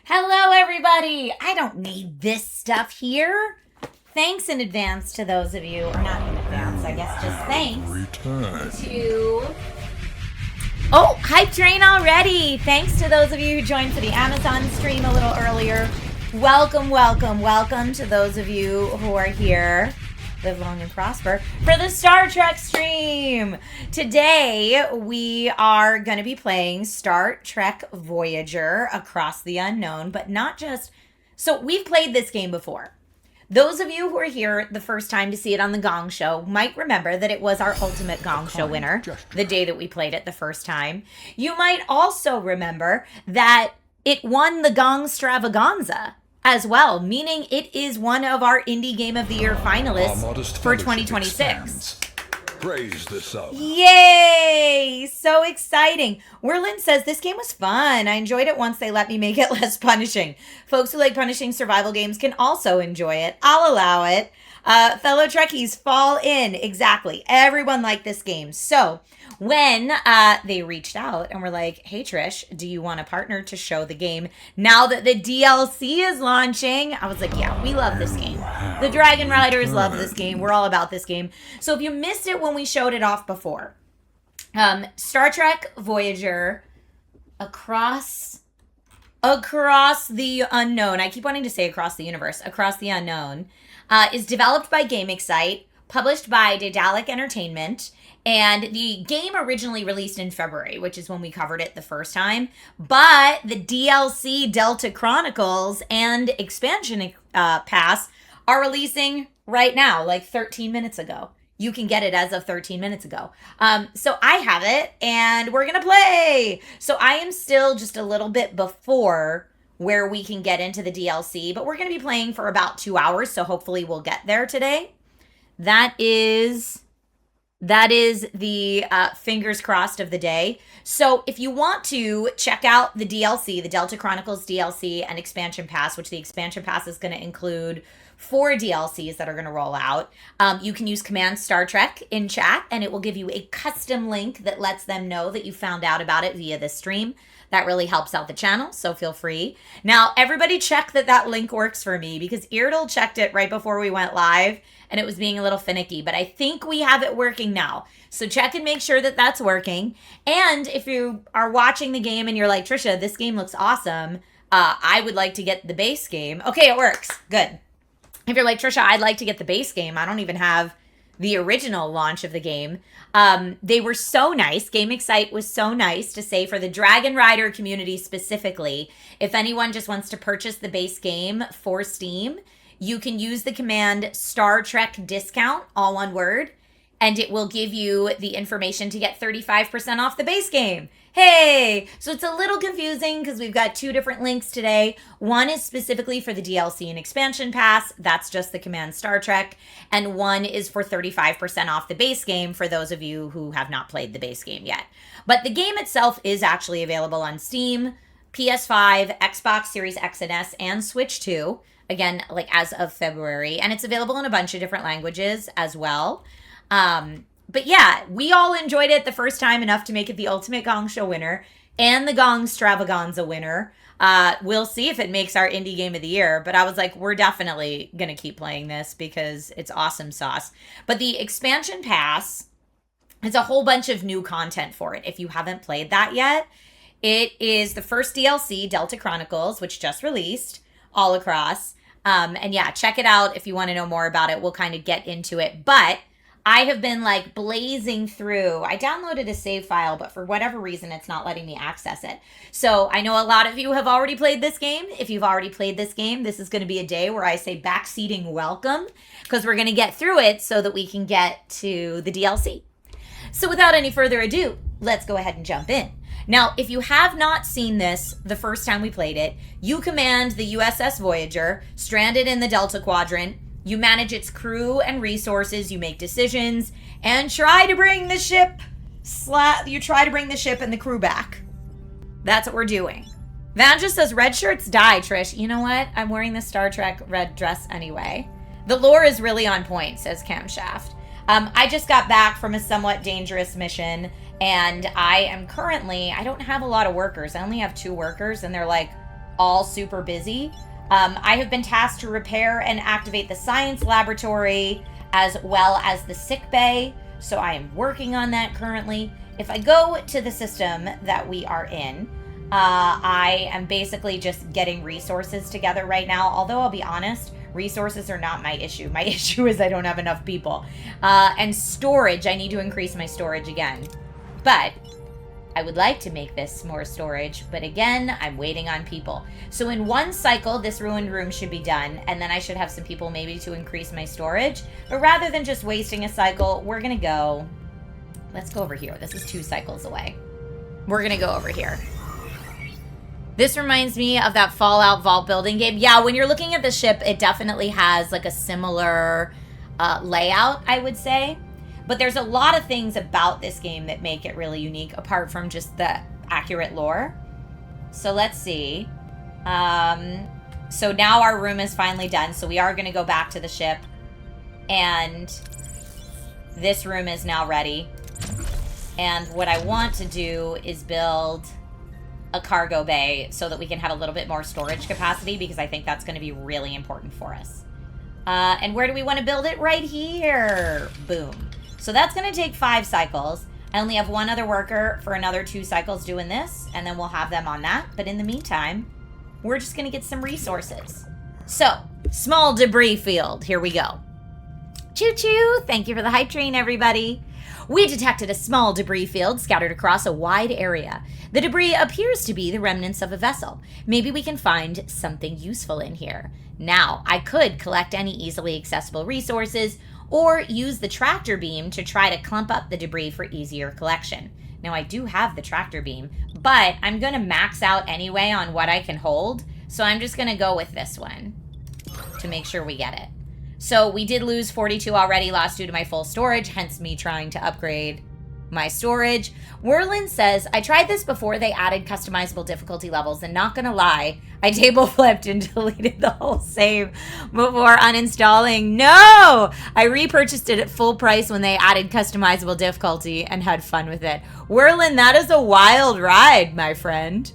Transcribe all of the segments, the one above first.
Hello, everybody. I don't need this stuff here. Thanks in advance to those of you, or not in advance, I guess just thanks to... Oh, hype train already. Thanks to those of you who joined for the Amazon stream a little earlier. Welcome, welcome, welcome to those of you who are here. Live long and prosper for the Star Trek stream. Today we are going to be playing Star Trek Voyager Across the Unknown, but not just... So we've played this game before. Those of you who are here the first time to see it on the Gong Show might remember that it was our ultimate Gong Show winner the day that we played it the first time. You might also remember that it won the Gong Stravaganza as well, meaning it is one of our Indie Game of the Year finalists for 2026. Praise the sub. Yay! So exciting. Werlin says, this game was fun. I enjoyed it once they let me make it less punishing. Folks who like punishing survival games can also enjoy it. I'll allow it. Fellow Trekkies, fall in. Exactly. Everyone liked this game. So when they reached out and were like, hey, Trish, do you want a partner to show the game now that the DLC is launching? I was like, yeah, we love this game. The Dragon Riders love this game. We're all about this game. So if you missed it when we showed it off before, Star Trek Voyager Across the Unknown. I keep wanting to say Across the Universe. Across the Unknown is developed by GameExcite, published by Daedalic Entertainment, and the game originally released in February, which is when we covered it the first time. But the DLC Delta Chronicles and expansion pass are releasing right now, like 13 minutes ago. You can get it as of 13 minutes ago. So I have it, and we're going to play. So I am still just a little bit before where we can get into the DLC, but we're going to be playing for about 2 hours, so hopefully we'll get there today. That is the fingers crossed of the day. So if you want to check out the DLC, the Delta Chronicles DLC and expansion pass, which the expansion pass is going to include 4 DLCs that are going to roll out, you can use Command Star Trek in chat, and it will give you a custom link that lets them know that you found out about it via the stream. That really helps out the channel, so feel free. Now, everybody check that link works for me, because Irdal checked it right before we went live, and it was being a little finicky, but I think we have it working now. So check and make sure that that's working. And if you are watching the game and you're like, Trisha, this game looks awesome, I would like to get the base game. Okay, it works. Good. If you're like, Trisha, I'd like to get the base game. I don't even have the original launch of the game. They were so nice. GameExcite was so nice to say for the Dragon Rider community specifically, if anyone just wants to purchase the base game for Steam, you can use the command Star Trek discount, all one word, and it will give you the information to get 35% off the base game. Hey! So it's a little confusing because we've got 2 different links today. One is specifically for the DLC and expansion pass. That's just the command Star Trek. And one is for 35% off the base game for those of you who have not played the base game yet. But the game itself is actually available on Steam, PS5, Xbox Series X and S, and Switch 2. Again, like as of February. And it's available in a bunch of different languages as well. But yeah, we all enjoyed it the first time enough to make it the ultimate Gong Show winner and the Gong Stravaganza winner. We'll see if it makes our Indie Game of the Year, but I was like, we're definitely going to keep playing this because it's awesome sauce. But the expansion pass, it's a whole bunch of new content for it. If you haven't played that yet, it is the first DLC, Delta Chronicles, which just released all across. And yeah, check it out if you want to know more about it. We'll kind of get into it, but I have been like blazing through. I downloaded a save file, but for whatever reason, it's not letting me access it. So I know a lot of you have already played this game. If you've already played this game, this is going to be a day where I say backseating welcome, because we're going to get through it so that we can get to the DLC. So without any further ado, let's go ahead and jump in. Now, if you have not seen this the first time we played it, you command the USS Voyager, stranded in the Delta Quadrant. You manage its crew and resources, you make decisions, and try to bring the ship and the crew back. That's what we're doing. Van just says, red shirts die, Trish. You know what? I'm wearing the Star Trek red dress anyway. The lore is really on point, says Camshaft. I just got back from a somewhat dangerous mission, and I am currently, I don't have a lot of workers. I only have 2 workers, and they're like all super busy. I have been tasked to repair and activate the science laboratory as well as the sick bay. So I am working on that currently. If I go to the system that we are in, I am basically just getting resources together right now. Although I'll be honest, resources are not my issue. My issue is I don't have enough people. And storage, I need to increase my storage again. But I would like to make this more storage, but again, I'm waiting on people. So in one cycle, this ruined room should be done, and then I should have some people maybe to increase my storage. But rather than just wasting a cycle, we're gonna go, let's go over here. This is 2 cycles away. We're gonna go over here. This reminds me of that Fallout vault building game. Yeah, when you're looking at the ship, it definitely has like a similar layout, I would say. But there's a lot of things about this game that make it really unique, apart from just the accurate lore. So let's see. So now our room is finally done. So we are going to go back to the ship. And this room is now ready. And what I want to do is build a cargo bay so that we can have a little bit more storage capacity, because I think that's going to be really important for us. And where do we want to build it? Right here. Boom. So that's going to take 5 cycles. I only have 1 other worker for another 2 cycles doing this, and then we'll have them on that. But in the meantime, we're just going to get some resources. So, small debris field. Here we go. Choo-choo! Thank you for the hype train, everybody. We detected a small debris field scattered across a wide area. The debris appears to be the remnants of a vessel. Maybe we can find something useful in here. Now, I could collect any easily accessible resources, or use the tractor beam to try to clump up the debris for easier collection. Now, I do have the tractor beam, but I'm going to max out anyway on what I can hold, so I'm just going to go with this one to make sure we get it. So we did lose 42 already, lost due to my full storage, hence me trying to upgrade my storage. Whirlin says, I tried this before they added customizable difficulty levels, and not gonna lie, I table flipped and deleted the whole save before uninstalling. No! I repurchased it at full price when they added customizable difficulty and had fun with it. Whirlin, that is a wild ride, my friend.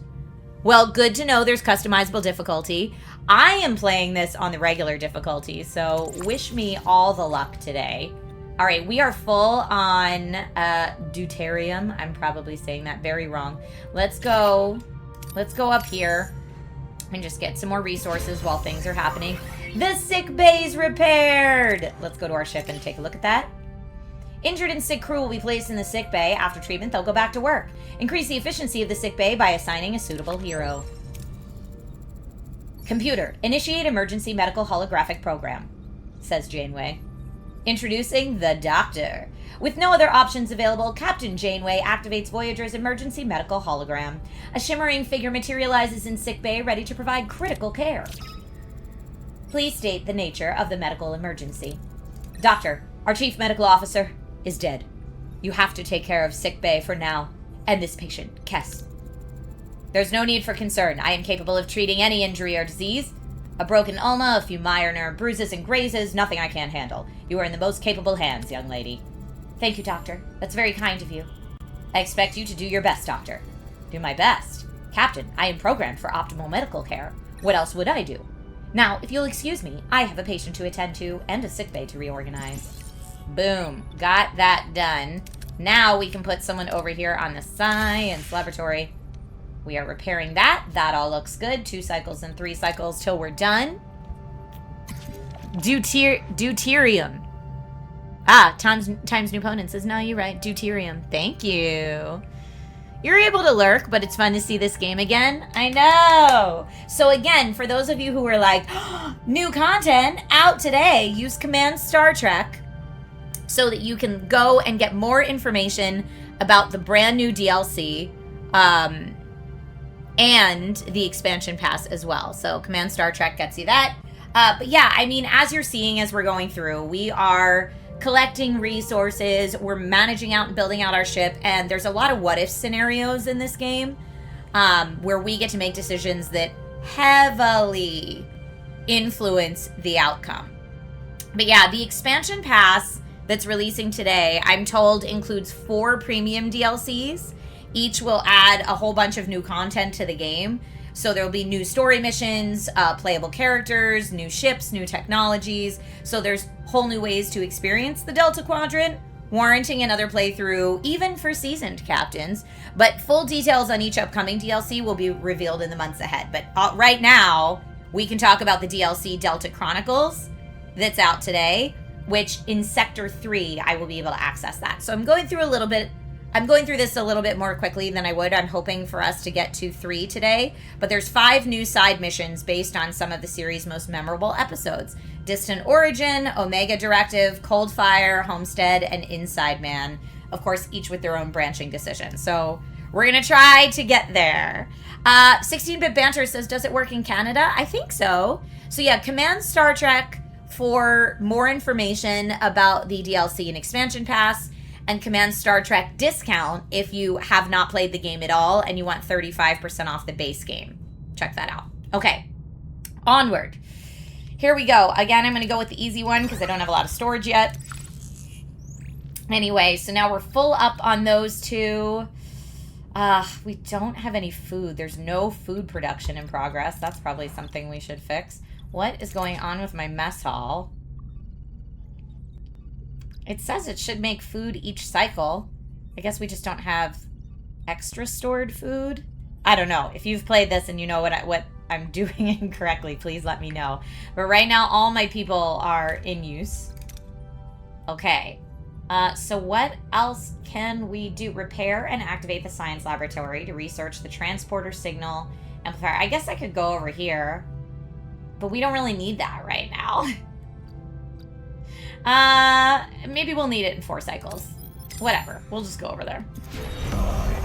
Well, good to know there's customizable difficulty. I am playing this on the regular difficulty, so wish me all the luck today. All right, we are full on deuterium. I'm probably saying that very wrong. Let's go up here and just get some more resources while things are happening. The sick bay's repaired. Let's go to our ship and take a look at that. Injured and sick crew will be placed in the sick bay. After treatment, they'll go back to work. Increase the efficiency of the sick bay by assigning a suitable hero. Computer, initiate emergency medical holographic program, says Janeway. Introducing the Doctor. With no other options available, Captain Janeway activates Voyager's emergency medical hologram. A shimmering figure materializes in sickbay, ready to provide critical care. Please state the nature of the medical emergency. Doctor, our chief medical officer is dead. You have to take care of sickbay for now, and this patient, Kess. There's no need for concern. I am capable of treating any injury or disease. A broken ulna, a few minor bruises and grazes, nothing I can't handle. You are in the most capable hands, young lady. Thank you, Doctor. That's very kind of you. I expect you to do your best, Doctor. Do my best. Captain, I am programmed for optimal medical care. What else would I do? Now, if you'll excuse me, I have a patient to attend to and a sickbay to reorganize. Boom. Got that done. Now we can put someone over here on the science laboratory. We are repairing that. That all looks good. 2 cycles and 3 cycles till we're done. Deuterium. Ah, Times New Opponent says, no, you're right. Deuterium. Thank you. You're able to lurk, but it's fun to see this game again. I know. So again, for those of you who are like, oh, new content out today, use Command Star Trek so that you can go and get more information about the brand new DLC. And the expansion pass as well. So Command Star Trek gets you that. But yeah, I mean, as you're seeing as we're going through, we are collecting resources, we're managing out and building out our ship, and there's a lot of what-if scenarios in this game where we get to make decisions that heavily influence the outcome. But yeah, the expansion pass that's releasing today, I'm told, includes 4 premium DLCs. Each will add a whole bunch of new content to the game. So there'll be new story missions, playable characters, new ships, new technologies. So there's whole new ways to experience the Delta Quadrant, warranting another playthrough, even for seasoned captains. But full details on each upcoming DLC will be revealed in the months ahead. But right now, we can talk about the DLC Delta Chronicles that's out today, which in Sector 3, I will be able to access that. So I'm going through this a little bit more quickly than I would. I'm hoping for us to get to 3 today. But there's 5 new side missions based on some of the series' most memorable episodes. Distant Origin, Omega Directive, Coldfire, Homestead, and Inside Man. Of course, each with their own branching decision. So we're going to try to get there. 16-Bit Banter says, does it work in Canada? I think so. So yeah, Command Star Trek for more information about the DLC and Expansion Pass, and Command Star Trek discount if you have not played the game at all and you want 35% off the base game. Check that out. Okay, onward. Here we go. Again, I'm going to go with the easy one because I don't have a lot of storage yet. Anyway, so now we're full up on those 2. We don't have any food. There's no food production in progress. That's probably something we should fix. What is going on with my mess hall? It says it should make food each cycle. I guess we just don't have extra stored food. I don't know. If you've played this and you know what I'm doing incorrectly, please let me know. But right now, all my people are in use. Okay. So what else can we do? Repair and activate the science laboratory to research the transporter signal amplifier. I guess I could go over here, but we don't really need that right now. Maybe we'll need it in 4 cycles. Whatever. We'll just go over there.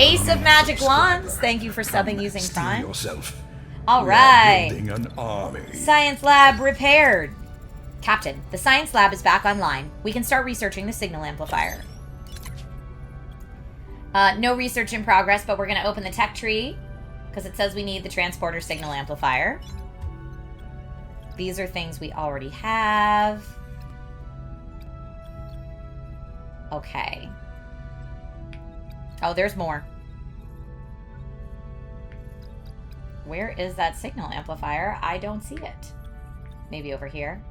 Ace of Magic Wands, thank you for subbing using Prime. Yourself. All right. Building an army. Science lab repaired. Captain, the science lab is back online. We can start researching the signal amplifier. No research in progress, but we're going to open the tech tree because it says we need the transporter signal amplifier. These are things we already have. Okay. Oh, there's more. Where is that signal amplifier? I don't see it. Maybe over here.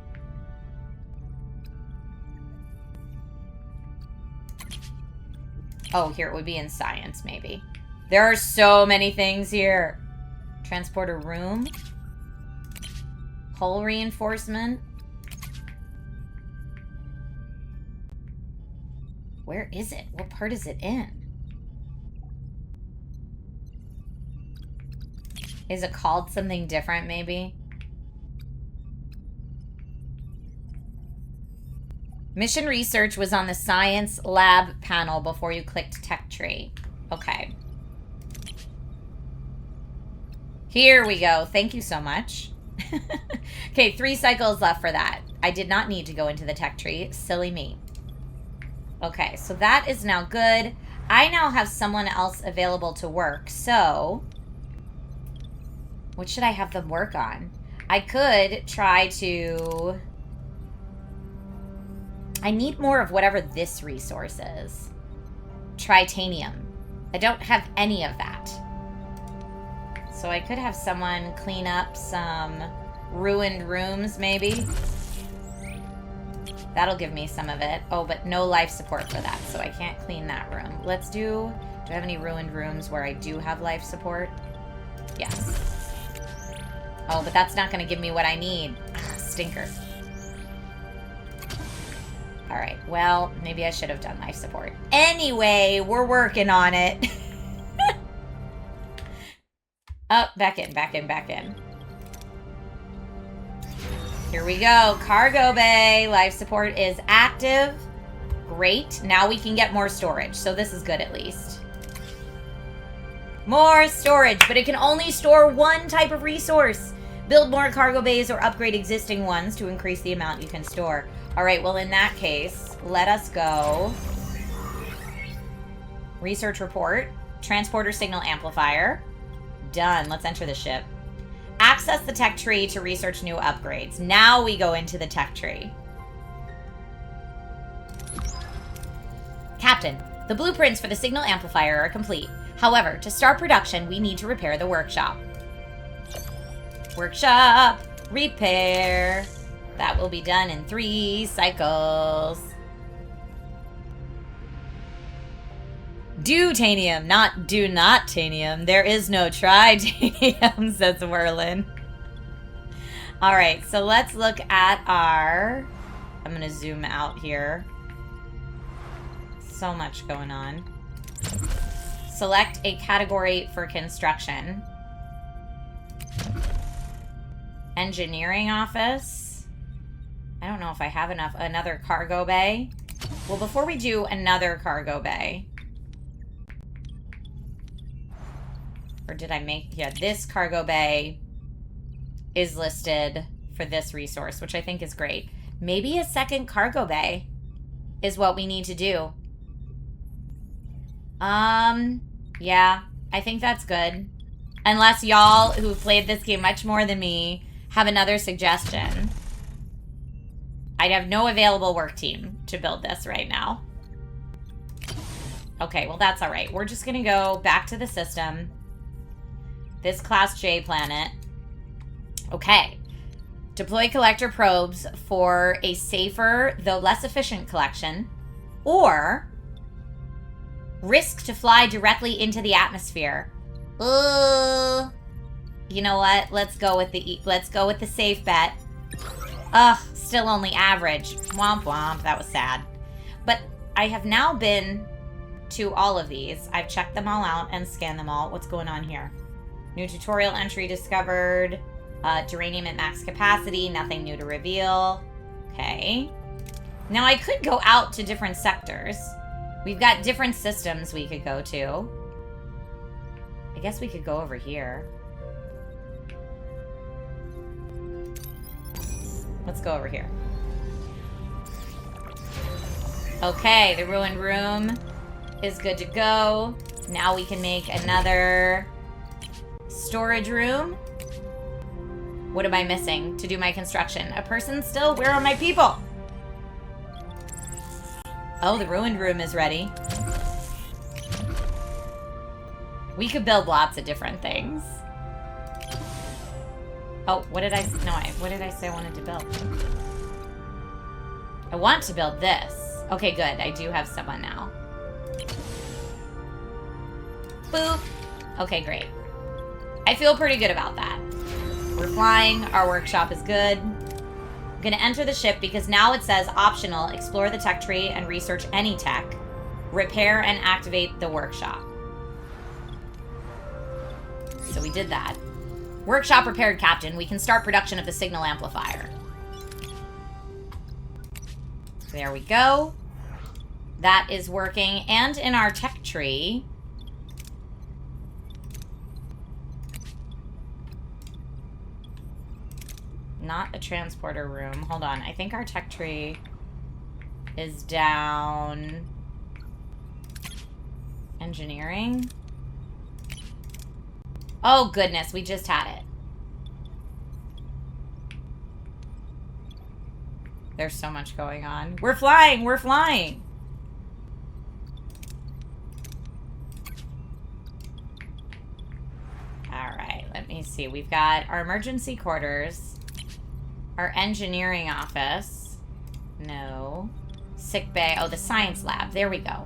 Oh, here it would be in science, maybe. There are so many things here. Transporter room. Hull reinforcement. Where is it? What part is it in? Is it called something different, maybe? Mission research was on the science lab panel before you clicked tech tree. Okay. Here we go. Thank you so much. Okay, 3 cycles left for that. I did not need to go into the tech tree. Silly me. Okay, so that is now good. I now have someone else available to work, so what should I have them work on? I could try to... I need more of whatever this resource is. Tritanium. I don't have any of that. So I could have someone clean up some ruined rooms, maybe. That'll give me some of it. Oh, but no life support for that, so I can't clean that room. Let's do I have any ruined rooms where I do have life support? Yes. Oh, but that's not going to give me what I need. Ah, stinker. All right, well, maybe I should have done life support. Anyway, we're working on it. Oh, back in, back in, back in. Here we go. Cargo bay. Life support is active. Great. Now we can get more storage. So this is good at least. More storage, but it can only store one type of resource. Build more cargo bays or upgrade existing ones to increase the amount you can store. All right, well, in that case, let us go. Research report. Transporter signal amplifier. Done. Let's enter the ship. Access the tech tree to research new upgrades. Now we go into the tech tree. Captain, the blueprints for the signal amplifier are complete. However, to start production, we need to repair the workshop. Workshop. Repair. That will be done in 3 cycles. Do-tanium, not do-not-tanium. There is no tritanium, says Merlin. Alright, so let's look at our... I'm going to zoom out here. So much going on. Select a category for construction. Engineering office. I don't know if I have enough. Another cargo bay. Well, before we do another cargo bay... Or did I make... Yeah, this cargo bay is listed for this resource, which I think is great. Maybe a second cargo bay is what we need to do. Yeah, I think that's good. Unless y'all, who've played this game much more than me, have another suggestion. I'd have no available work team to build this right now. Okay, well that's alright. We're just gonna go back to the system. This Class J planet. Okay. Deploy collector probes for a safer, though less efficient collection. Or... risk to fly directly into the atmosphere. You know what? Let's go with the safe bet. Ugh, still only average. Womp womp, that was sad. But I have now been to all of these. I've checked them all out and scanned them all. What's going on here? New tutorial entry discovered. Geranium at max capacity. Nothing new to reveal. Okay. Now I could go out to different sectors. We've got different systems we could go to. I guess we could go over here. Let's go over here. Okay, the ruined room is good to go. Now we can make another storage room. What am I missing to do my construction? A person still? Where are my people? Oh, the ruined room is ready. We could build lots of different things. Oh, what did I say I wanted to build? I want to build this. Okay, good. I do have someone now. Boop. Okay, great. I feel pretty good about that. We're flying. Our workshop is good. I'm going to enter the ship because now it says optional, explore the tech tree and research any tech, repair and activate the workshop. So we did that. Workshop repaired, Captain. We can start production of the signal amplifier. There we go. That is working. And in our tech tree... Not a transporter room. Hold on. I think our tech tree is down... Engineering? Oh, goodness. We just had it. There's so much going on. We're flying! We're flying! Alright, let me see. We've got our emergency quarters. Our engineering office. No. Sick bay. Oh, the science lab. There we go.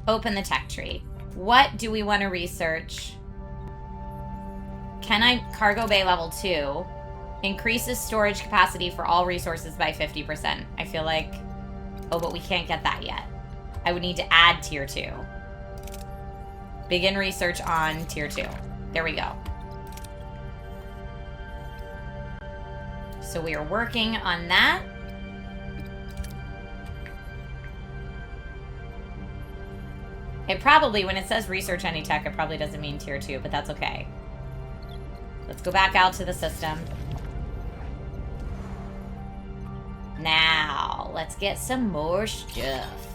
Open the tech tree. What do we want to research? Can I... Cargo bay level 2. Increases storage capacity for all resources by 50%. I feel like... Oh, but we can't get that yet. I would need to add tier 2. Begin research on tier 2. There we go. So we are working on that. It probably, when it says research any tech, it probably doesn't mean tier 2, but that's okay. Let's go back out to the system. Now, let's get some more stuff.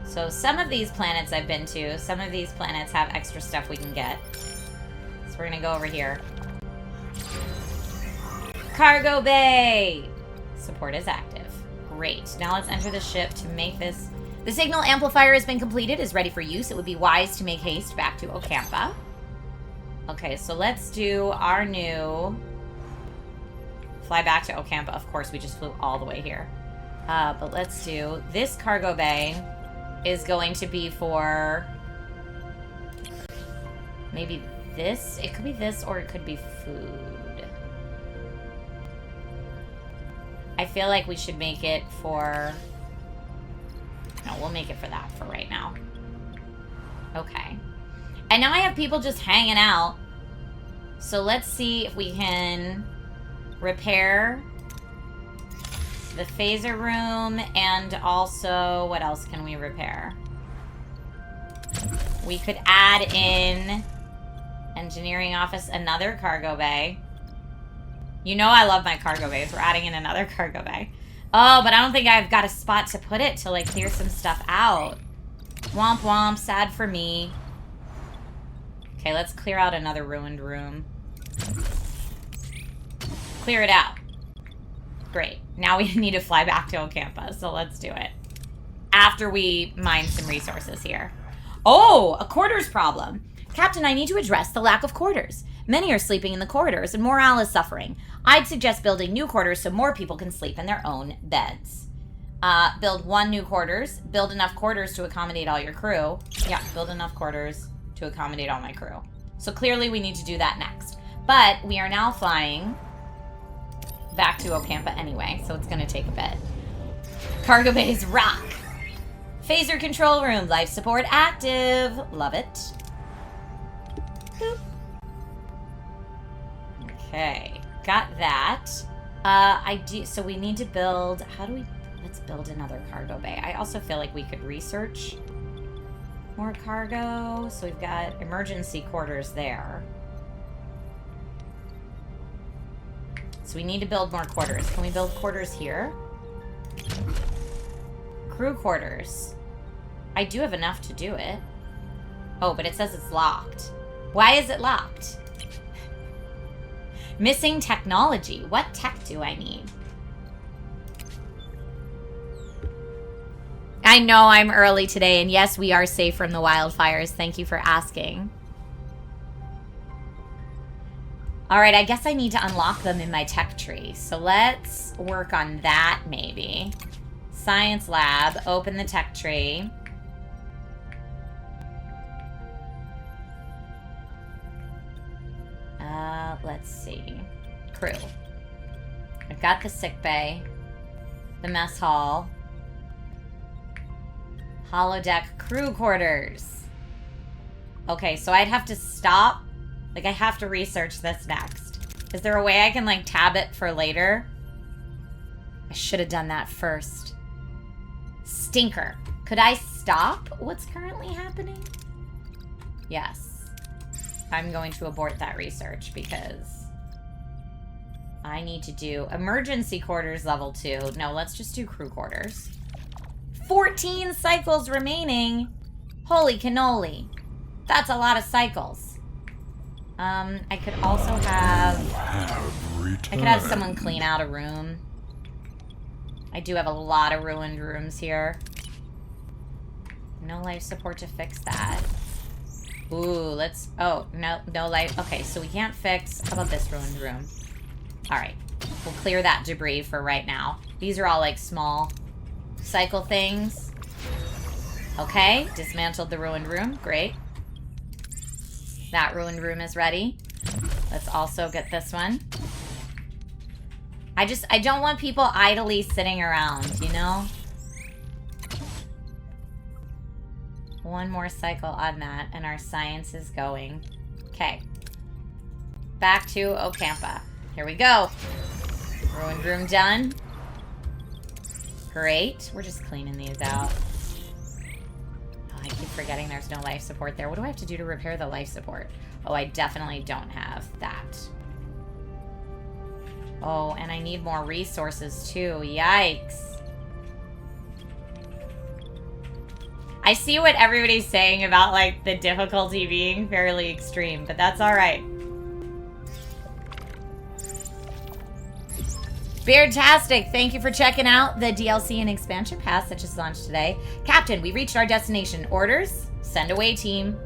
So some of these planets I've been to, some of these planets have extra stuff we can get. So we're gonna go over here. Cargo bay! Support is active. Great. Now let's enter the ship to make this... The signal amplifier has been completed, is ready for use. It would be wise to make haste back to Ocampa. Okay, so let's do our new... Fly back to Ocampa. Of course, we just flew all the way here. But let's do... This cargo bay is going to be for... Maybe this? It could be this, or it could be food. I feel like we should make it for... No, we'll make it for that for right now. Okay. And now I have people just hanging out. So let's see if we can repair the phaser room, and also, what else can we repair? We could add in engineering office, another cargo bay. You know I love my cargo bays. We're adding in another cargo bay. Oh, but I don't think I've got a spot to put it to, like, clear some stuff out. Womp womp, sad for me. Okay, let's clear out another ruined room. Clear it out. Great. Now we need to fly back to Ocampa, so let's do it. After we mine some resources here. Oh, a quarters problem. Captain, I need to address the lack of quarters. Many are sleeping in the corridors and morale is suffering. I'd suggest building new quarters so more people can sleep in their own beds. Build 1 new quarters. Build enough quarters to accommodate all your crew. Yeah, build enough quarters to accommodate all my crew. So clearly we need to do that next. But we are now flying back to Ocampa anyway, so it's going to take a bit. Cargo bays rock. Phaser control room. Life support active. Love it. Boop. Okay, got that. So we need to build, let's build another cargo bay. I also feel like we could research more cargo. So we've got emergency quarters there. So we need to build more quarters. Can we build quarters here? Crew quarters. I do have enough to do it. Oh, but it says it's locked. Why is it locked? Missing technology. What tech do I need? I know I'm early today, and yes, we are safe from the wildfires. Thank you for asking. All right, I guess I need to unlock them in my tech tree. So let's work on that, maybe. Science lab. Open the tech tree. Let's see. Crew. I've got the sick bay. The mess hall. Holodeck crew quarters. Okay, so I'd have to stop. Like, I have to research this next. Is there a way I can, like, tab it for later? I should have done that first. Stinker. Could I stop what's currently happening? Yes. I'm going to abort that research because I need to do emergency quarters level 2. No, let's just do crew quarters. 14 cycles remaining. Holy cannoli. That's a lot of cycles. I could also have... I could have someone clean out a room. I do have a lot of ruined rooms here. No life support to fix that. Ooh, let's... Oh, no life... Okay, so we can't fix... How about this ruined room? Alright. We'll clear that debris for right now. These are all, like, small cycle things. Okay, dismantled the ruined room. Great. That ruined room is ready. Let's also get this one. I don't want people idly sitting around, you know? One more cycle on that, and our science is going. Okay. Back to Ocampa. Here we go. Ruined room done. Great. We're just cleaning these out. Oh, I keep forgetting there's no life support there. What do I have to do to repair the life support? Oh, I definitely don't have that. Oh, and I need more resources too. Yikes. I see what everybody's saying about, like, the difficulty being fairly extreme, but that's alright. Beardtastic, thank you for checking out the DLC and expansion pass that just launched today. Captain, we reached our destination. Orders? Send away, team.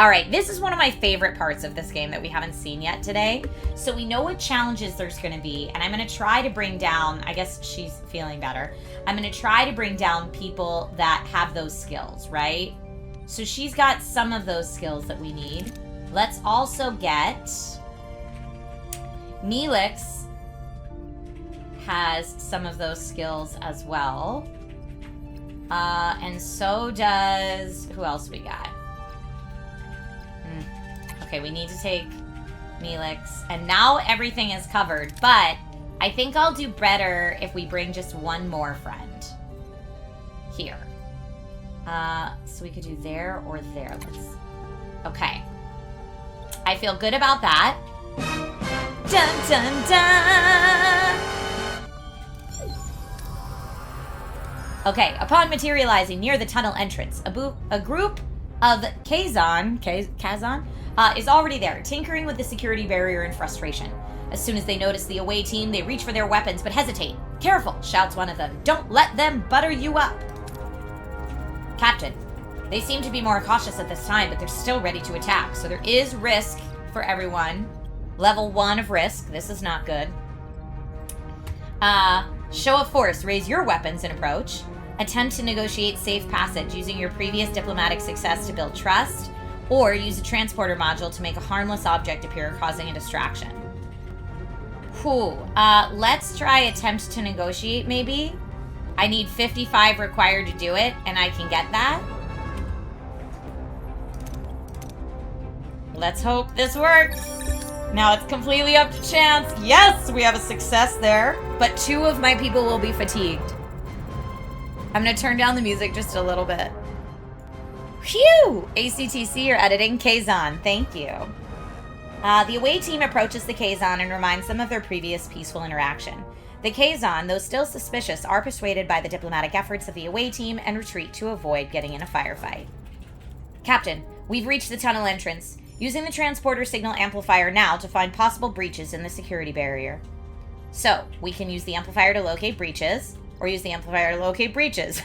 All right, this is one of my favorite parts of this game that we haven't seen yet today. So we know what challenges there's going to be, and I'm going to try to bring down, I guess she's feeling better. I'm going to try to bring down people that have those skills, right? So she's got some of those skills that we need. Let's also get Neelix has some of those skills as well. And so does, who else we got? Okay, we need to take Neelix. And now everything is covered, but I think I'll do better if we bring just one more friend. Here. So we could do there or there. Okay. I feel good about that. Dun, dun, dun! Okay, upon materializing near the tunnel entrance, a group of Kazan is already there, tinkering with the security barrier in frustration. As soon as they notice the away team, they reach for their weapons, but hesitate. Careful, shouts one of them. Don't let them butter you up. Captain, they seem to be more cautious at this time, but they're still ready to attack, so there is risk for everyone. Level 1 of risk. This is not good. Show of force. Raise your weapons and approach. Attempt to negotiate safe passage using your previous diplomatic success to build trust, or use a transporter module to make a harmless object appear, causing a distraction. Whew. Let's try attempt to negotiate, maybe. I need 55 required to do it, and I can get that. Let's hope this works. Now it's completely up to chance. Yes, we have a success there, but 2 of my people will be fatigued. I'm gonna turn down the music just a little bit. Phew! ACTC, you're editing. Kazan, thank you. The away team approaches the Kazan and reminds them of their previous peaceful interaction. The Kazan, though still suspicious, are persuaded by the diplomatic efforts of the away team and retreat to avoid getting in a firefight. Captain, we've reached the tunnel entrance. Using the transporter signal amplifier now to find possible breaches in the security barrier. So, we can use the amplifier to locate breaches, or use the amplifier to locate breaches.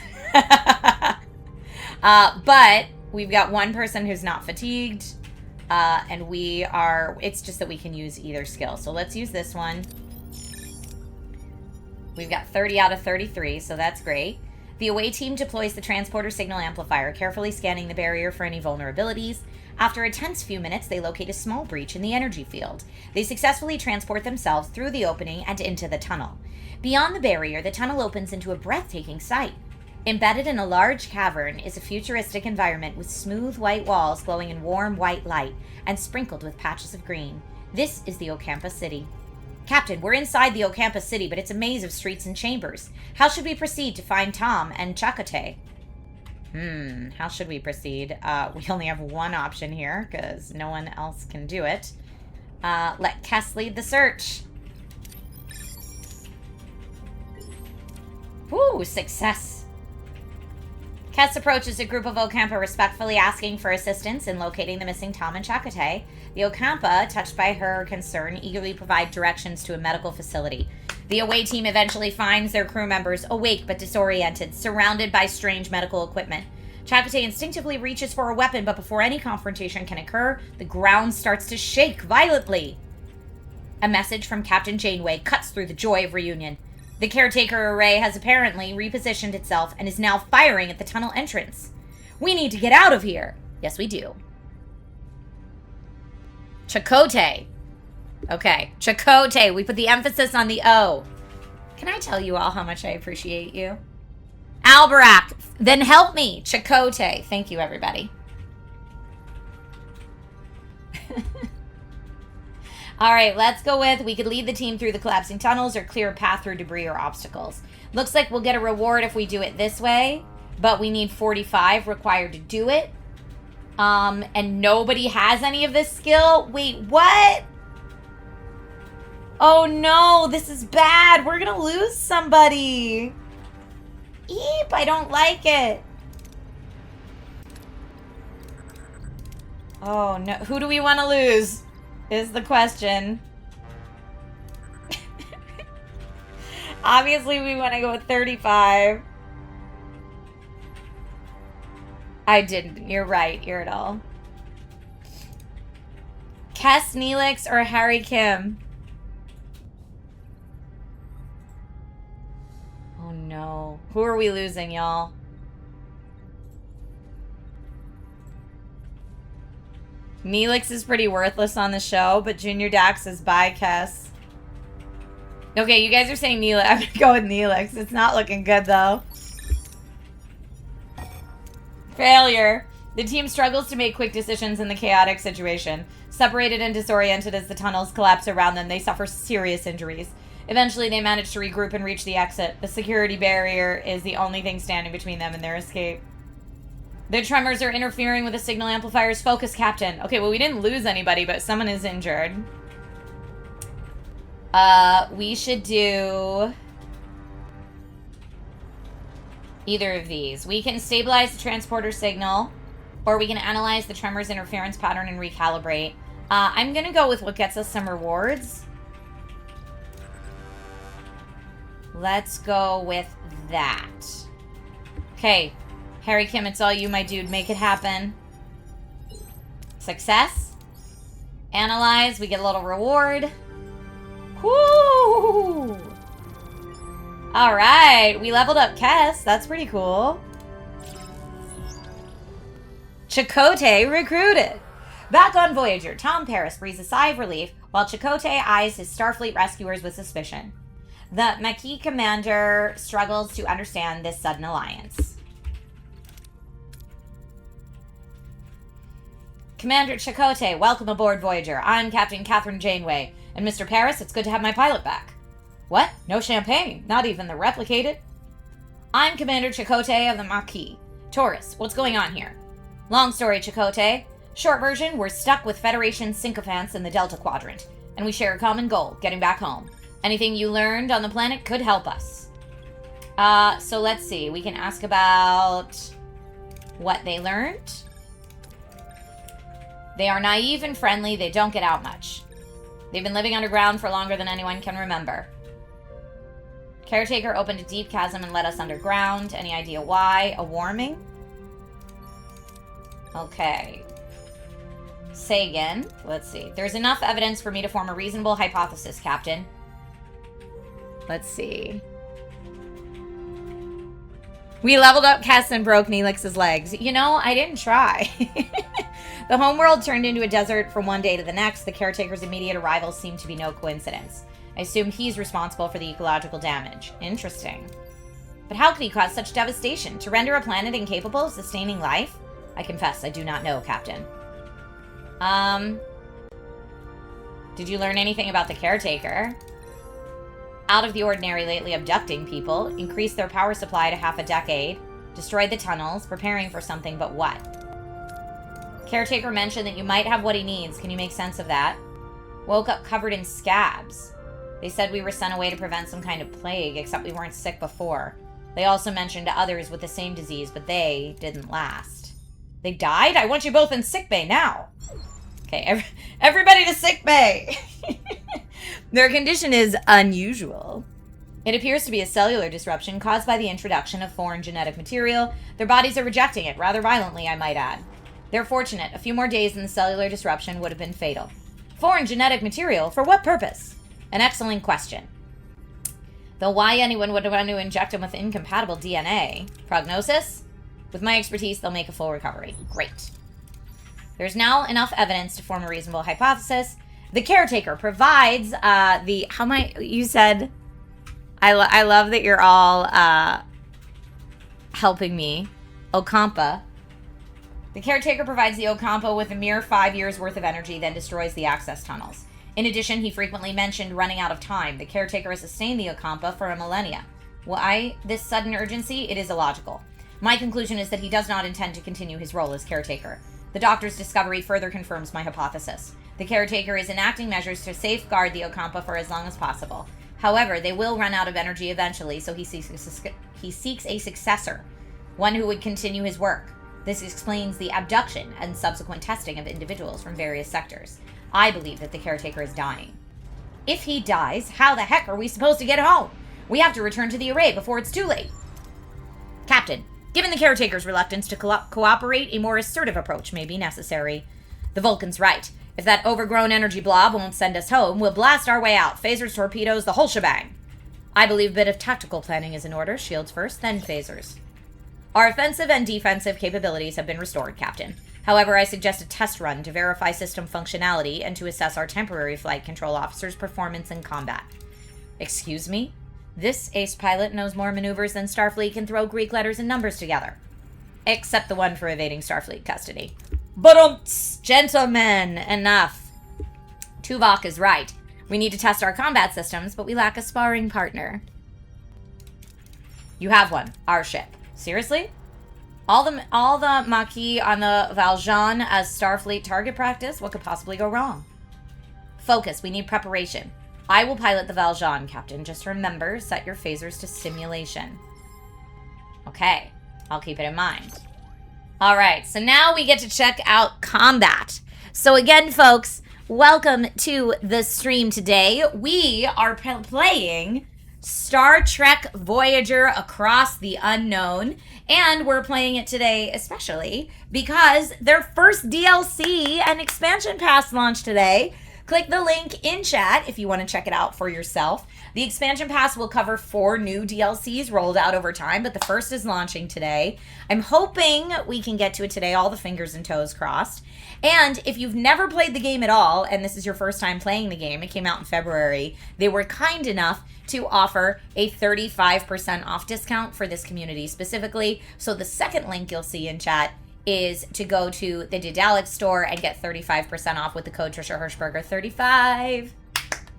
But we've got one person who's not fatigued, and it's just that we can use either skill. So let's use this one. We've got 30 out of 33, so that's great. The away team deploys the transporter signal amplifier, carefully scanning the barrier for any vulnerabilities. After a tense few minutes, they locate a small breach in the energy field. They successfully transport themselves through the opening and into the tunnel. Beyond the barrier, the tunnel opens into a breathtaking sight. Embedded in a large cavern is a futuristic environment with smooth white walls glowing in warm white light and sprinkled with patches of green. This is the Ocampa City. Captain, we're inside the Ocampa City, but it's a maze of streets and chambers. How should we proceed to find Tom and Chakotay? How should we proceed? We only have one option here, because no one else can do it. Let Kess lead the search. Woo, success. Kess approaches a group of Ocampa respectfully asking for assistance in locating the missing Tom and Chakotay. The Ocampa, touched by her concern, eagerly provide directions to a medical facility. The away team eventually finds their crew members awake but disoriented, surrounded by strange medical equipment. Chakotay instinctively reaches for a weapon, but before any confrontation can occur, the ground starts to shake violently. A message from Captain Janeway cuts through the joy of reunion. The caretaker array has apparently repositioned itself and is now firing at the tunnel entrance. We need to get out of here. Yes, we do. Chakotay. Okay, Chakotay. We put the emphasis on the O. Can I tell you all how much I appreciate you? Albarak, then help me. Chakotay. Thank you, everybody. All right, let's go with, we could lead the team through the collapsing tunnels or clear a path through debris or obstacles. Looks like we'll get a reward if we do it this way, but we need 45 required to do it. And nobody has any of this skill. Wait, what? Oh no, this is bad. We're gonna lose somebody. Eep, I don't like it. Oh no, who do we want to lose? Is the question. Obviously, we want to go with 35. I didn't. You're right, Iridol. Kes, Neelix, or Harry Kim? Oh no. Who are we losing, y'all? Neelix is pretty worthless on the show, but Junior Dax is bye, Kes. Okay, you guys are saying Neelix. I'm gonna go with Neelix. It's not looking good, though. Failure. The team struggles to make quick decisions in the chaotic situation. Separated and disoriented as the tunnels collapse around them, they suffer serious injuries. Eventually, they manage to regroup and reach the exit. The security barrier is the only thing standing between them and their escape. The tremors are interfering with the signal amplifier's focus, Captain. Okay, well, we didn't lose anybody, but someone is injured. We should do either of these. We can stabilize the transporter signal, or we can analyze the tremors interference pattern and recalibrate. I'm gonna go with what gets us some rewards. Let's go with that. Okay, Harry Kim, it's all you, my dude. Make it happen. Success. Analyze, we get a little reward. Woo! Alright, we leveled up Kes. That's pretty cool. Chakotay recruited. Back on Voyager, Tom Paris breathes a sigh of relief while Chakotay eyes his Starfleet rescuers with suspicion. The Maquis commander struggles to understand this sudden alliance. Commander Chakotay, welcome aboard Voyager. I'm Captain Catherine Janeway. And Mr. Paris, it's good to have my pilot back. What? No champagne? Not even the replicated? I'm Commander Chakotay of the Maquis. Taurus, what's going on here? Long story, Chakotay. Short version, we're stuck with Federation sycophants in the Delta Quadrant, and we share a common goal, getting back home. Anything you learned on the planet could help us. So let's see. We can ask about what they learned. They are naive and friendly. They don't get out much. They've been living underground for longer than anyone can remember. Caretaker opened a deep chasm and led us underground. Any idea why? A warming? Okay. Sagan. Let's see. There's enough evidence for me to form a reasonable hypothesis, Captain. Let's see. We leveled up Kes and broke Neelix's legs. You know, I didn't try. The homeworld turned into a desert from one day to the next. The caretaker's immediate arrival seemed to be no coincidence. I assume he's responsible for the ecological damage. Interesting. But how could he cause such devastation? To render a planet incapable of sustaining life? I confess, I do not know, Captain. Did you learn anything about the caretaker? Out of the ordinary lately abducting people, increased their power supply to half a decade, destroyed the tunnels, preparing for something, but what? Caretaker mentioned that you might have what he needs. Can you make sense of that? Woke up covered in scabs. They said we were sent away to prevent some kind of plague, except we weren't sick before. They also mentioned others with the same disease, but they didn't last. They died? I want you both in sickbay now. Okay, everybody to sickbay. Their condition is unusual. It appears to be a cellular disruption caused by the introduction of foreign genetic material. Their bodies are rejecting it rather violently, I might add. They're fortunate. A few more days and the cellular disruption would have been fatal. Foreign genetic material? For what purpose? An excellent question. Though why anyone would want to inject them with incompatible DNA? Prognosis? With my expertise, they'll make a full recovery. Great. There's now enough evidence to form a reasonable hypothesis. The caretaker provides you said, I love that you're all helping me. Ocampa. The caretaker provides the Ocampa with a mere 5 years worth of energy, then destroys the access tunnels. In addition, he frequently mentioned running out of time. The caretaker has sustained the Ocampa for a millennia. Why this sudden urgency? It is illogical. My conclusion is that he does not intend to continue his role as caretaker. The doctor's discovery further confirms my hypothesis. The caretaker is enacting measures to safeguard the Ocampa for as long as possible. However, they will run out of energy eventually, so he seeks a successor, one who would continue his work. This explains the abduction and subsequent testing of individuals from various sectors. I believe that the caretaker is dying. If he dies, how the heck are we supposed to get home? We have to return to the array before it's too late. Captain, given the caretaker's reluctance to cooperate, a more assertive approach may be necessary. The Vulcan's right. If that overgrown energy blob won't send us home, we'll blast our way out. Phasers, torpedoes, the whole shebang. I believe a bit of tactical planning is in order. Shields first, then phasers. Our offensive and defensive capabilities have been restored, Captain. However, I suggest a test run to verify system functionality and to assess our temporary flight control officer's performance in combat. Excuse me? This ace pilot knows more maneuvers than Starfleet can throw Greek letters and numbers together. Except the one for evading Starfleet custody. But gentlemen, enough. Tuvok is right. We need to test our combat systems, but we lack a sparring partner. You have one. Our ship. Seriously? All the Maquis on the Valjean as Starfleet target practice? What could possibly go wrong? Focus. We need preparation. I will pilot the Valjean, Captain. Just remember, set your phasers to simulation. Okay. I'll keep it in mind. All right. So now we get to check out combat. So again, folks, welcome to the stream today. We are playing Star Trek Voyager Across the Unknown. And we're playing it today especially because their first DLC and expansion pass launched today. Click the link in chat if you want to check it out for yourself. The expansion pass will cover 4 new DLCs rolled out over time, but the first is launching today. I'm hoping we can get to it today, all the fingers and toes crossed. And if you've never played the game at all, and this is your first time playing the game, it came out in February, they were kind enough to offer a 35% off discount for this community specifically. So the second link you'll see in chat is to go to the Daedalic store and get 35% off with the code Trisha Hershberger 35.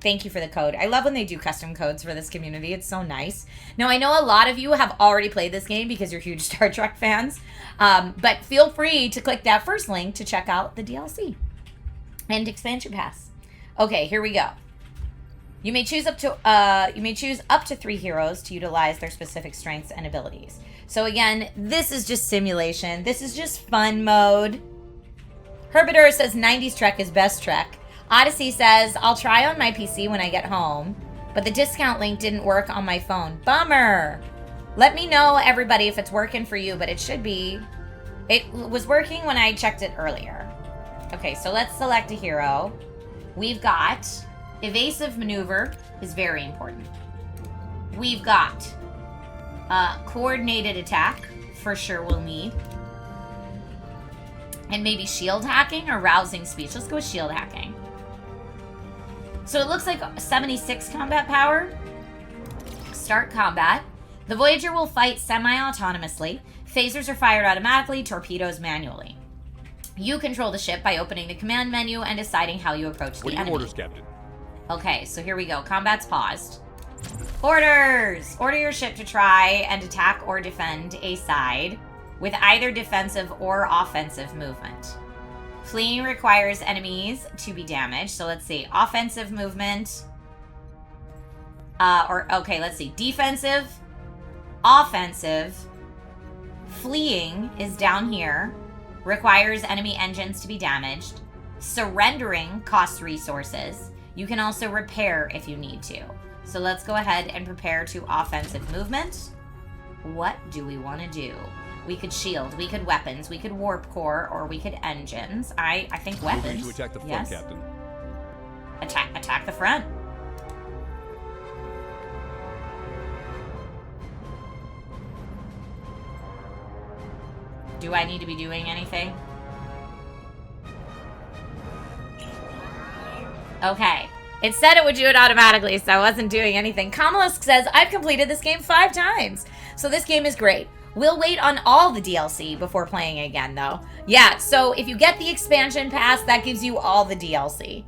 Thank you for the code. I love when they do custom codes for this community. It's so nice. Now, I know a lot of you have already played this game because you're huge Star Trek fans, but feel free to click that first link to check out the DLC and expansion pass. Okay, here we go. You may choose up to 3 heroes to utilize their specific strengths and abilities. So again, this is just simulation. This is just fun mode. Herbitor says 90s Trek is best Trek. Odyssey says, I'll try on my PC when I get home, but the discount link didn't work on my phone. Bummer. Let me know, everybody, if it's working for you, but it should be. It was working when I checked it earlier. Okay, so let's select a hero. We've got evasive maneuver is very important. We've got coordinated attack, for sure we'll need. And maybe shield hacking or rousing speech. Let's go with shield hacking. So it looks like 76 combat power. Start combat. The Voyager will fight semi-autonomously. Phasers are fired automatically, torpedoes manually. You control the ship by opening the command menu and deciding how you approach the enemy. Orders, Captain. Okay, so here we go. Combat's paused. Orders! Order your ship to try and attack or defend a side with either defensive or offensive movement. Fleeing requires enemies to be damaged. So let's see. Offensive movement. Let's see. Defensive. Offensive. Fleeing is down here. Requires enemy engines to be damaged. Surrendering costs resources. You can also repair if you need to. So let's go ahead and prepare to offensive movement. What do we want to do? We could shield, we could weapons, we could warp core, or we could engines. I think weapons. To attack the front, yes. Captain. Attack the front. Do I need to be doing anything? Okay. It said it would do it automatically, so I wasn't doing anything. Kamalisk says, I've completed this game 5 times. So this game is great. We'll wait on all the DLC before playing again, though. Yeah, so if you get the expansion pass, that gives you all the DLC.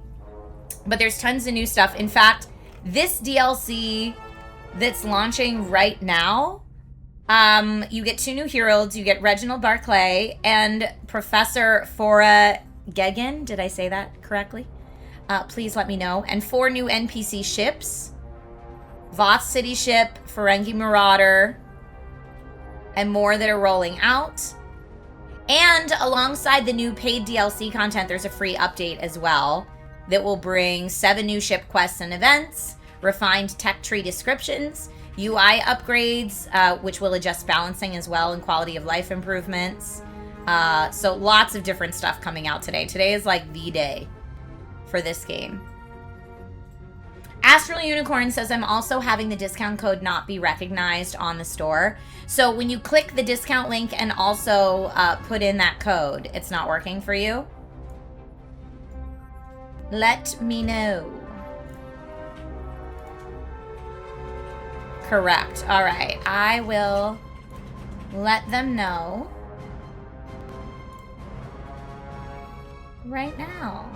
But there's tons of new stuff. In fact, this DLC that's launching right now, you get 2 new heroes. You get Reginald Barclay and Professor Fora Gegan. Did I say that correctly? Please let me know. And 4 new NPC ships. Voth City Ship, Ferengi Marauder, and more that are rolling out. And alongside the new paid DLC content, there's a free update as well that will bring 7 new ship quests and events, refined tech tree descriptions, UI upgrades, which will adjust balancing as well, and quality of life improvements. So lots of different stuff coming out today. Today is like the day. for this game. Astral Unicorn says I'm also having the discount code not be recognized on the store. So when you click the discount link and also put in that code, it's not working for you. Let me know. Correct. All right. I will let them know right now.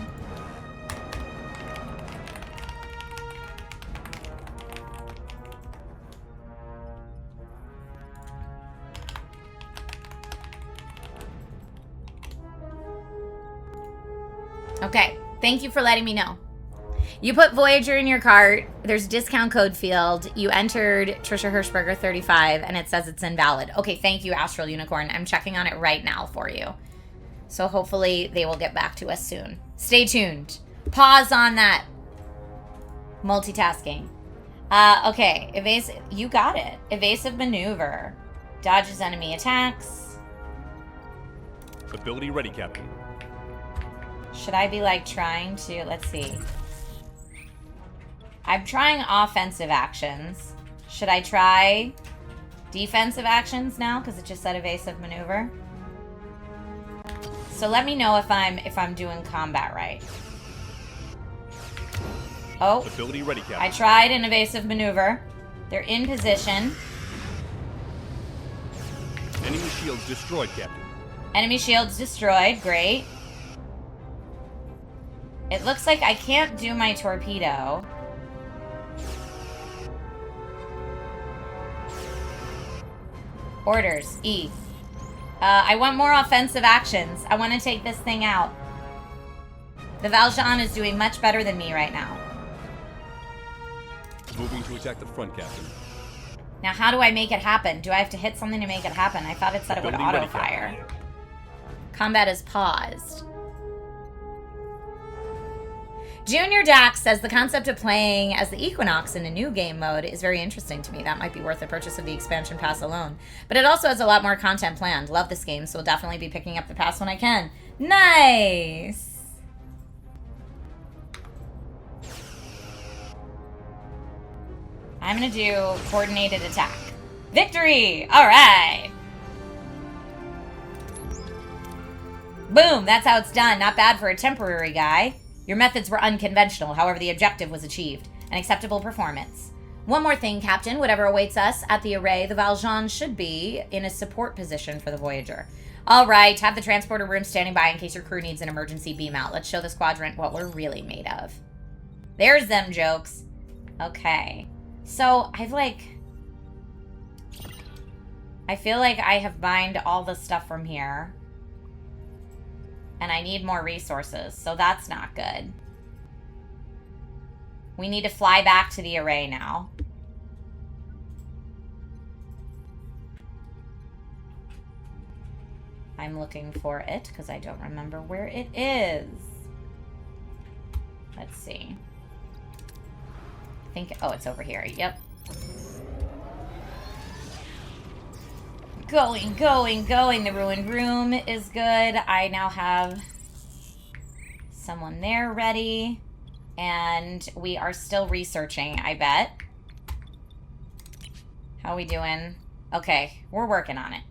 Okay. Thank you for letting me know. You put Voyager in your cart. There's a discount code field. You entered Trisha Hershberger 35, and it says it's invalid. Okay, thank you, Astral Unicorn. I'm checking on it right now for you. So hopefully they will get back to us soon. Stay tuned. Pause on that. Multitasking. Okay, evasive. You got it. Evasive maneuver. Dodges enemy attacks. Ability ready, Captain. Should I be like trying to, let's see. I'm trying offensive actions. Should I try defensive actions now? Because it just said evasive maneuver. So let me know if I'm doing combat right. Oh. Ability ready, Captain. I tried an evasive maneuver. They're in position. Enemy shields destroyed, Captain. Enemy shields destroyed. Great. It looks like I can't do my torpedo. Orders. E. I want more offensive actions. I want to take this thing out. The Valjean is doing much better than me right now. Moving to attack the front, Captain. Now, how do I make it happen? Do I have to hit something to make it happen? I thought it said it would auto-fire. Combat is paused. Junior Dax says the concept of playing as the Equinox in a new game mode is very interesting to me. That might be worth the purchase of the expansion pass alone. But it also has a lot more content planned. Love this game, so we'll definitely be picking up the pass when I can. Nice! I'm gonna do coordinated attack. Victory! All right! Boom! That's how it's done. Not bad for a temporary guy. Your methods were unconventional, however the objective was achieved. An acceptable performance. One more thing, Captain. Whatever awaits us at the array, the Valjean should be in a support position for the Voyager. All right, have the transporter room standing by in case your crew needs an emergency beam out. Let's show this quadrant what we're really made of. There's them jokes. Okay. So, I feel like I have mined all the stuff from here. And I need more resources, so that's not good. We need to fly back to the array now. I'm looking for it, because I don't remember where it is. Let's see. I think, oh, it's over here. Yep. Going, going, going. The ruined room is good. I now have someone there ready. And we are still researching, I bet. How are we doing? Okay, we're working on it.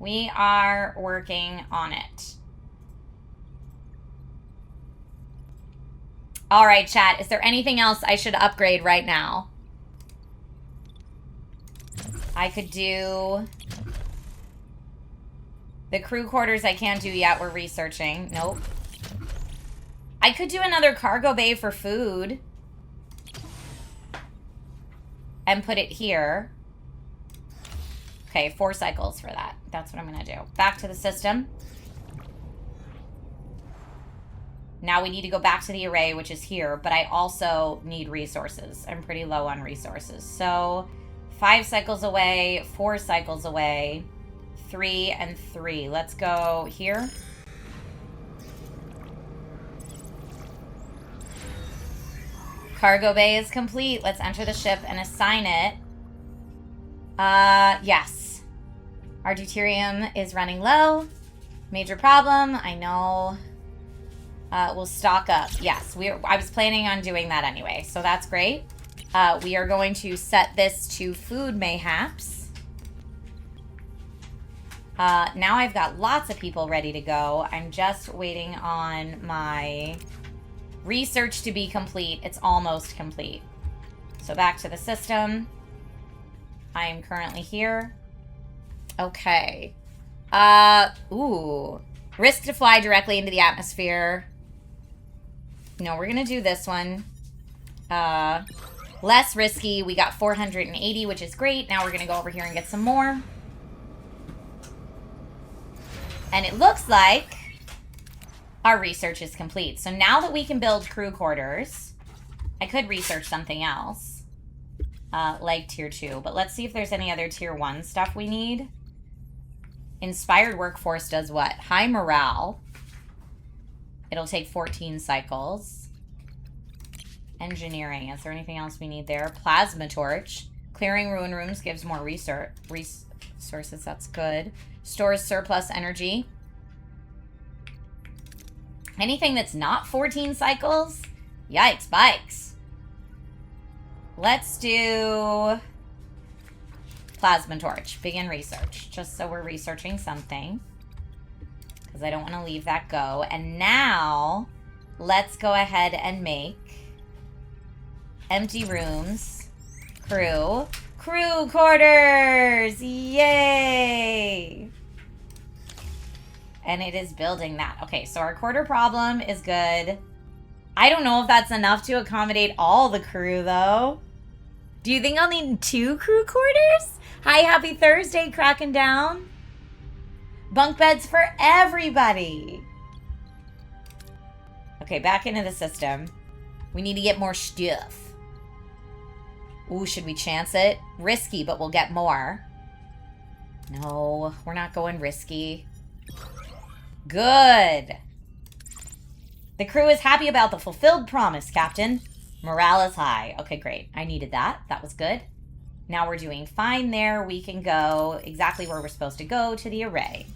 We are working on it. All right, chat. Is there anything else I should upgrade right now? I could do... The crew quarters I can't do yet. We're researching. Nope. I could do another cargo bay for food. And put it here. Okay, 4 cycles for that. That's what I'm going to do. Back to the system. Now we need to go back to the array, which is here. But I also need resources. I'm pretty low on resources. So 5 cycles away, 4 cycles away. 3 and 3. Let's go here. Cargo bay is complete. Let's enter the ship and assign it. Yes. Our deuterium is running low. Major problem. I know. We'll stock up. Yes, I was planning on doing that anyway, so that's great. We are going to set this to food mayhaps. Now I've got lots of people ready to go. I'm just waiting on my research to be complete. It's almost complete. So back to the system. I am currently here. Okay. Ooh. Risk to fly directly into the atmosphere. No, we're gonna do this one. Less risky. We got 480, which is great. Now we're gonna go over here and get some more. And it looks like our research is complete. So now that we can build crew quarters, I could research something else. Like tier 2. But let's see if there's any other tier 1 stuff we need. Inspired workforce does what? High morale. It'll take 14 cycles. Engineering. Is there anything else we need there? Plasma torch. Clearing ruin rooms gives more resources. That's good. Stores surplus energy. Anything that's not 14 cycles? Yikes, bikes. Let's do plasma torch. Begin research. Just so we're researching something. Because I don't want to leave that go. And now, let's go ahead and make empty rooms. Crew quarters! Yay! And it is building that. Okay, so our quarter problem is good. I don't know if that's enough to accommodate all the crew, though. Do you think I'll need 2 crew quarters? Hi, happy Thursday, cracking down. Bunk beds for everybody. Okay, back into the system. We need to get more stuff. Ooh, should we chance it? Risky, but we'll get more. No, we're not going risky. Good. The crew is happy about the fulfilled promise, Captain. Morale is high. Okay, great. I needed that. That was good. Now we're doing fine there. We can go exactly where we're supposed to go, to the array.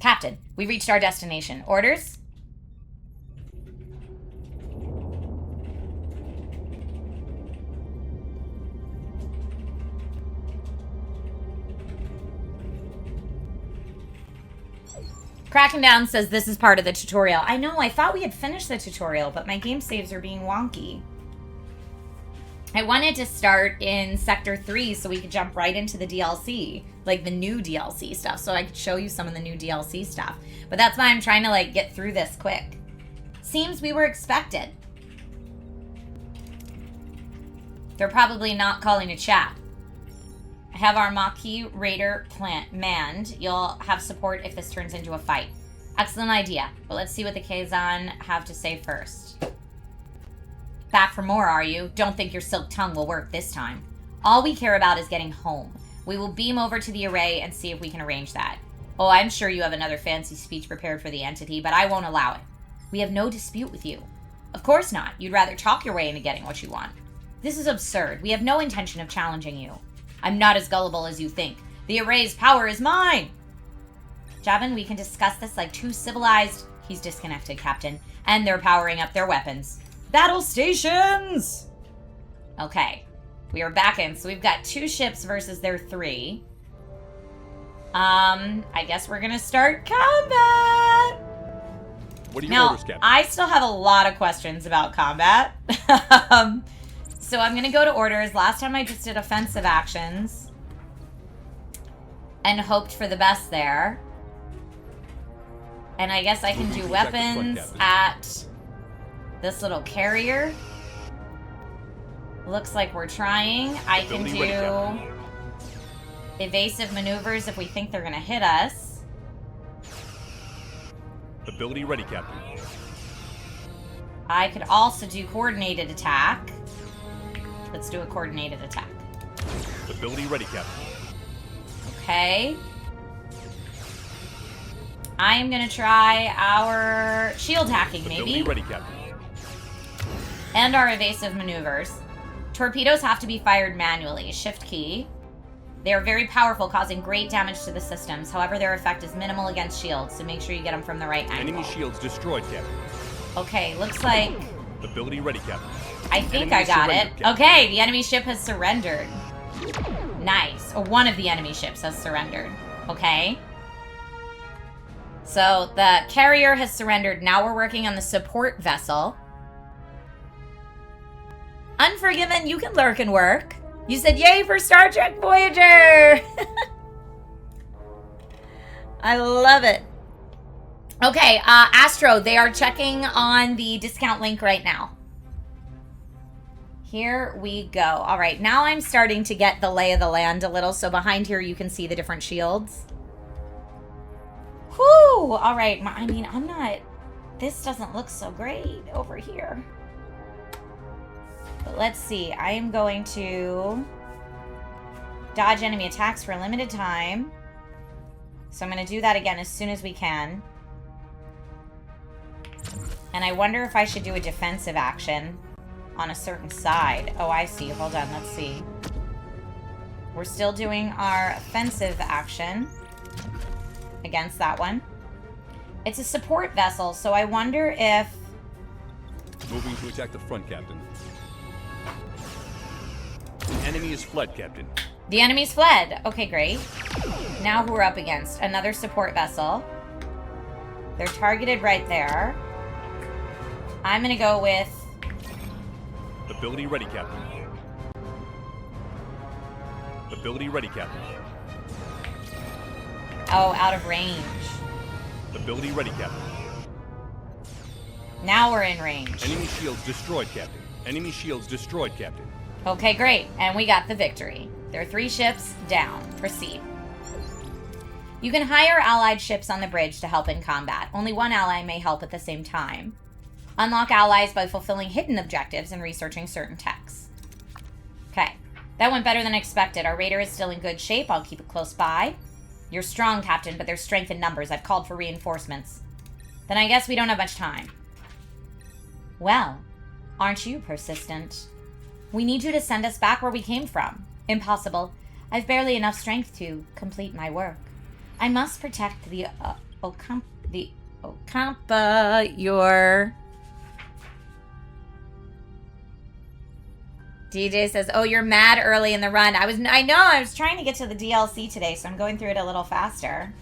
Captain, we reached our destination. Orders? Cracking Down says this is part of the tutorial. I know, I thought we had finished the tutorial, but my game saves are being wonky. I wanted to start in Sector 3 so we could jump right into the DLC, like the new DLC stuff, so I could show you some of the new DLC stuff. But that's why I'm trying to, like, get through this quick. Seems we were expected. They're probably not calling a chat. I have our Maquis Raider manned. You'll have support if this turns into a fight. Excellent idea, but let's see what the Kazan have to say first. Back for more, are you? Don't think your silk tongue will work this time. All we care about is getting home. We will beam over to the array and see if we can arrange that. Oh, I'm sure you have another fancy speech prepared for the entity, but I won't allow it. We have no dispute with you. Of course not. You'd rather talk your way into getting what you want. This is absurd. We have no intention of challenging you. I'm not as gullible as you think. The array's power is mine! Javin, we can discuss this like 2 civilized... He's disconnected, Captain. And they're powering up their weapons. Battle stations! Okay. We are back in, so we've got 2 ships versus their 3. I guess we're gonna start combat! What are your orders, Captain? I still have a lot of questions about combat. So I'm going to go to orders. Last time I just did offensive actions. And hoped for the best there. And I guess I can do weapons at this little carrier. Looks like we're trying. I can do evasive maneuvers if we think they're going to hit us. Ability ready, Captain. I could also do coordinated attack. Let's do a coordinated attack. Ability ready, Captain. Okay. I am going to try our shield hacking, maybe. Ability ready, Captain. And our evasive maneuvers. Torpedoes have to be fired manually. Shift key. They are very powerful, causing great damage to the systems. However, their effect is minimal against shields, so make sure you get them from the right angle. Enemy shields destroyed, Captain. Okay, looks like... Ability ready, Captain. I think Enemy I got it. surrendered, Captain. Okay, the enemy ship has surrendered. Nice. Or one of the enemy ships has surrendered. Okay. So the carrier has surrendered. Now we're working on the support vessel. Unforgiven, you can lurk and work. You said yay for Star Trek Voyager. I love it. Okay, Astro, they are checking on the discount link right now. Here we go. All right, now I'm starting to get the lay of the land a little. So behind here, you can see the different shields. Whew. All right. I mean, I'm not... This doesn't look so great over here. But let's see. I am going to dodge enemy attacks for a limited time. So I'm going to do that again as soon as we can. And I wonder if I should do a defensive action on a certain side. Oh, I see. Hold on. Let's see. We're still doing our offensive action against that one. It's a support vessel, so I wonder if... Moving to attack the front, Captain. The enemy is fled, Captain. The enemy's fled. Okay, great. Now who we're up against? Another support vessel. They're targeted right there. I'm going to go with... Ability ready, Captain. Ability ready, Captain. Oh, out of range. Ability ready, Captain. Now we're in range. Enemy shields destroyed, Captain. Enemy shields destroyed, Captain. Okay, great. And we got the victory. There are 3 ships down. Proceed. You can hire allied ships on the bridge to help in combat. Only one ally may help at the same time. Unlock allies by fulfilling hidden objectives and researching certain techs. Okay. That went better than expected. Our raider is still in good shape. I'll keep it close by. You're strong, Captain, but there's strength in numbers. I've called for reinforcements. Then I guess we don't have much time. Well, aren't you persistent? We need you to send us back where we came from. Impossible. I've barely enough strength to complete my work. I must protect the Ocampa, your... DJ says, oh, you're mad early in the run. I know, I was trying to get to the DLC today, so I'm going through it a little faster.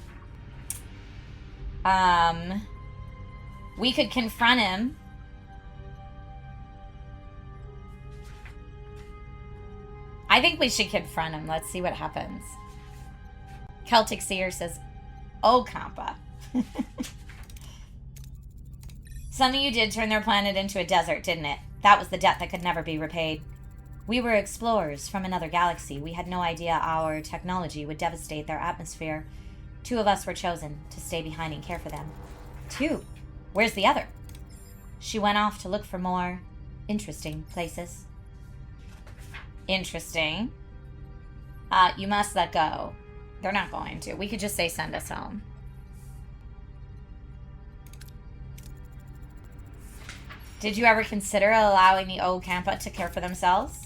We could confront him. I think we should confront him. Let's see what happens. Celtic Seer says, oh, Kampa. Something you did turn their planet into a desert, didn't it? That was the debt that could never be repaid. We were explorers from another galaxy. We had no idea our technology would devastate their atmosphere. 2 of us were chosen to stay behind and care for them. 2? Where's the other? She went off to look for more interesting places. Interesting. You must let go. They're not going to. We could just say send us home. Did you ever consider allowing the Ocampa to care for themselves?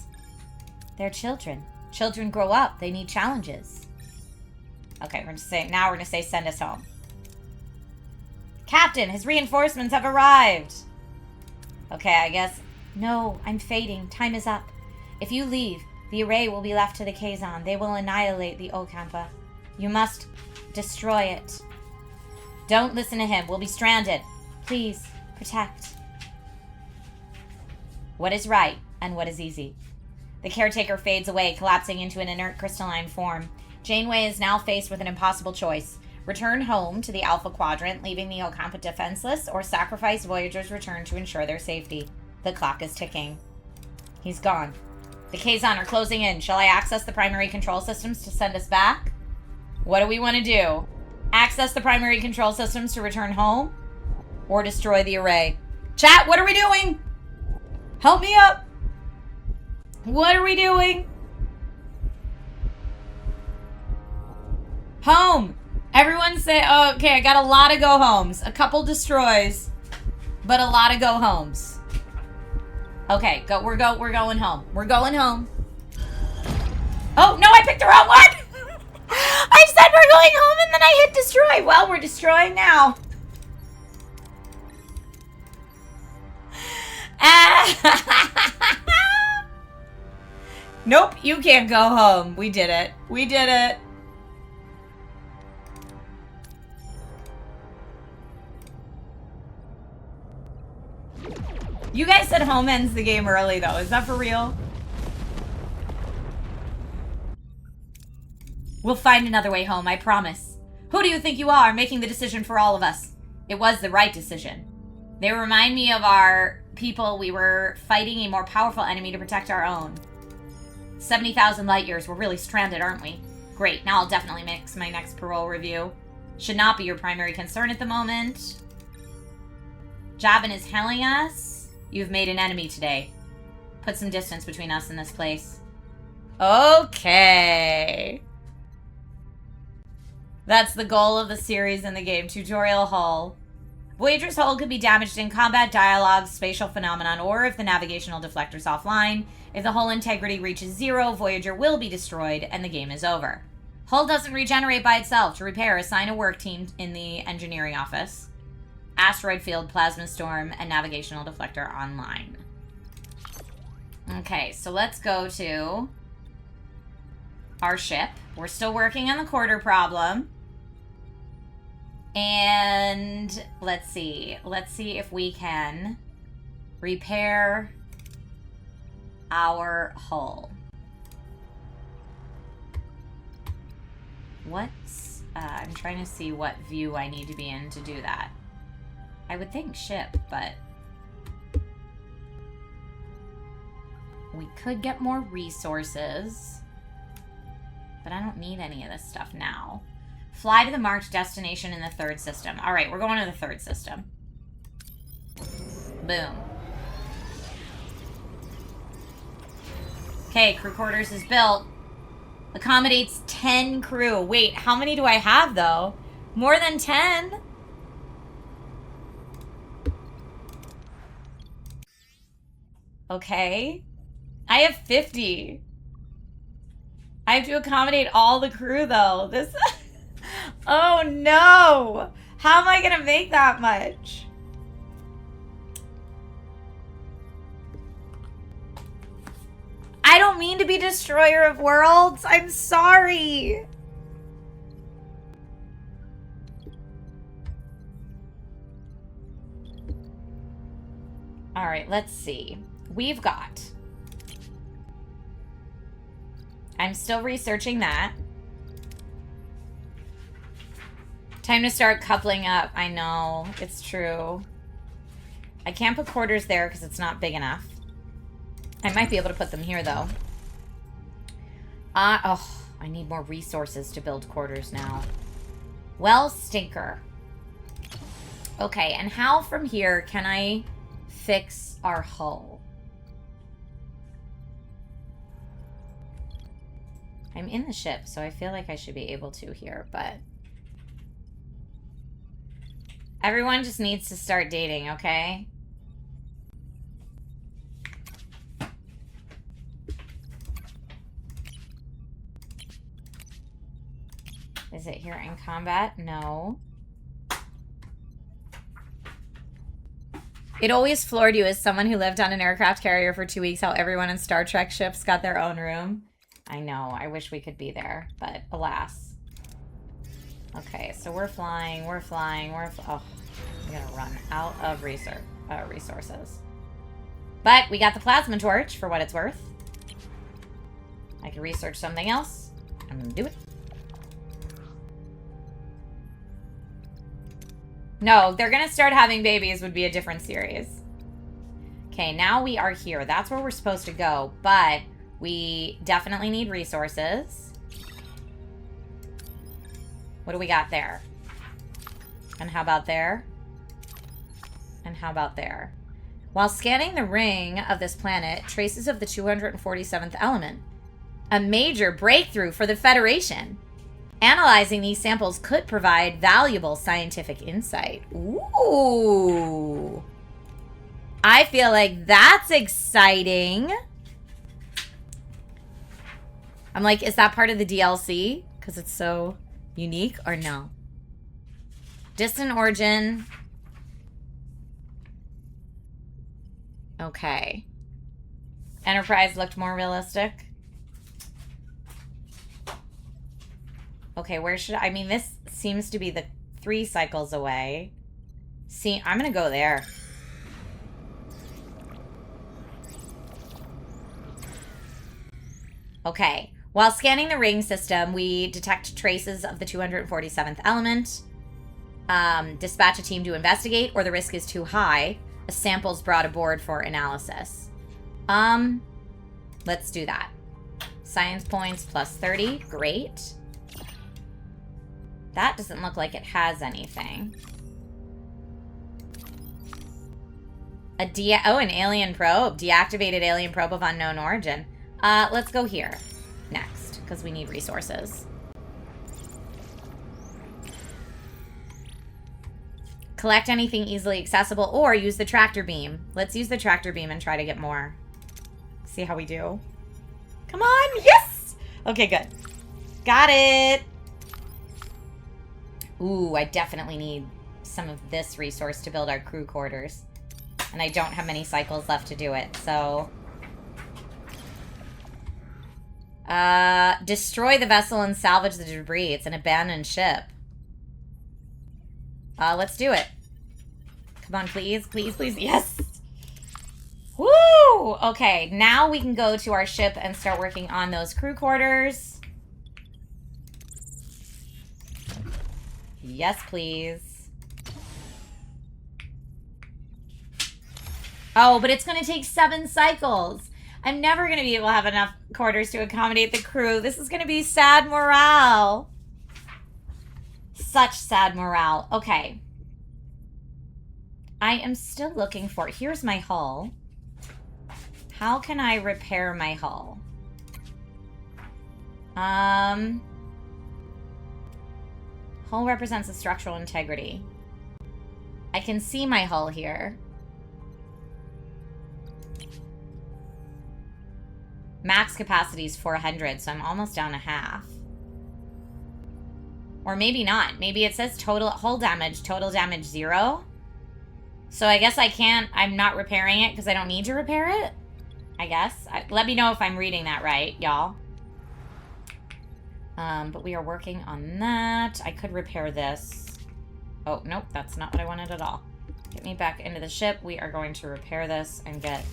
They're children. Children grow up. They need challenges. Okay, we're gonna say send us home. Captain, his reinforcements have arrived. Okay, I guess. No, I'm fading. Time is up. If you leave, the array will be left to the Kazon. They will annihilate the Ocampa. You must destroy it. Don't listen to him. We'll be stranded. Please, protect. What is right and what is easy? The caretaker fades away, collapsing into an inert crystalline form. Janeway is now faced with an impossible choice. Return home to the Alpha Quadrant, leaving the Ocampa defenseless, or sacrifice Voyager's return to ensure their safety. The clock is ticking. He's gone. The Kazon are closing in. Shall I access the primary control systems to send us back? What do we want to do? Access the primary control systems to return home? Or destroy the array? Chat, what are we doing? Help me up. What are we doing? Home. Everyone say, oh, okay, I got a lot of go-homes. A couple destroys, but a lot of go-homes. Okay, we're going home. We're going home. Oh, no, I picked the wrong one. I said we're going home and then I hit destroy. Well, we're destroying now. Nope, you can't go home. We did it. We did it. You guys said home ends the game early, though. Is that for real? We'll find another way home, I promise. Who do you think you are, making the decision for all of us? It was the right decision. They remind me of our people. We were fighting a more powerful enemy to protect our own. 70,000 light years. We're really stranded, aren't we? Great, now I'll definitely mix my next parole review. Should not be your primary concern at the moment. Jabin is telling us you've made an enemy today. Put some distance between us and this place. Okay. That's the goal of the series in the game. Tutorial hull. Voyager's hull could be damaged in combat, dialogue, spatial phenomenon, or if the navigational deflector's offline. If the hull integrity reaches 0, Voyager will be destroyed and the game is over. Hull doesn't regenerate by itself. To repair, assign a work team in the engineering office. Asteroid field, plasma storm, and navigational deflector online. Okay, so let's go to our ship. We're still working on the quarter problem. And let's see. Let's see if we can repair our hull. What's... I'm trying to see what view I need to be in to do that. I would think ship, but... we could get more resources. But I don't need any of this stuff now. Fly to the marked destination in the third system. Alright, we're going to the third system. Boom. Okay, crew quarters is built. Accommodates 10 crew. Wait, how many do I have, though? More than 10? Okay. I have 50. I have to accommodate all the crew, though. This... oh, no! How am I gonna make that much? I don't mean to be destroyer of worlds. I'm sorry. All right, let's see. We've got... I'm still researching that. Time to start coupling up. I know. It's true. I can't put quarters there because it's not big enough. I might be able to put them here, though. Oh, I need more resources to build quarters now. Well, stinker. Okay, and how from here can I fix our hull? I'm in the ship, so I feel like I should be able to here, but... everyone just needs to start dating, okay? Is it here in combat? No. It always floored you as someone who lived on an aircraft carrier for 2 weeks how everyone in Star Trek ships got their own room. I know. I wish we could be there, but alas. Okay, so we're flying. We're flying. Oh, I'm gonna run out of resources. But we got the plasma torch for what it's worth. I can research something else. I'm gonna do it. No, they're gonna start having babies would be a different series. Okay, now we are here. That's where we're supposed to go, but we definitely need resources. What do we got there? And how about there? And how about there? While scanning the ring of this planet, traces of the 247th element. A major breakthrough for the Federation. Analyzing these samples could provide valuable scientific insight. Ooh. I feel like that's exciting. I'm like, is that part of the DLC? Because it's so Unique or no? Distant origin. Okay. Enterprise looked more realistic. Okay, where should I mean, this seems to be the 3 cycles away. See, I'm gonna go there. Okay. While scanning the ring system, we detect traces of the 247th element. Dispatch a team to investigate, or the risk is too high. A sample's brought aboard for analysis. Let's do that. Science points plus 30. Great. That doesn't look like it has anything. An alien probe. Deactivated alien probe of unknown origin. Let's go here next, because we need resources. Collect anything easily accessible, or use the tractor beam. Let's use the tractor beam and try to get more. See how we do. Come on! Yes! Okay, good. Got it! Ooh, I definitely need some of this resource to build our crew quarters. And I don't have many cycles left to do it, so... destroy the vessel and salvage the debris. It's an abandoned ship. Let's do it. Come on, please. Please, please. Yes! Woo! Okay, now we can go to our ship and start working on those crew quarters. Yes, please. Oh, but it's going to take 7 cycles. I'm never going to be able to have enough quarters to accommodate the crew. This is going to be sad morale. Such sad morale. Okay. I am still looking for... Here's my hull. How can I repair my hull? Hull represents the structural integrity. I can see my hull here. Max capacity is 400, so I'm almost down to half. Or maybe not. Maybe it says total hull damage, total damage 0. So I guess I can't, I'm not repairing it because I don't need to repair it. I guess. Let me know if I'm reading that right, y'all. But we are working on that. I could repair this. Oh, nope, that's not what I wanted at all. Get me back into the ship. We are going to repair this and get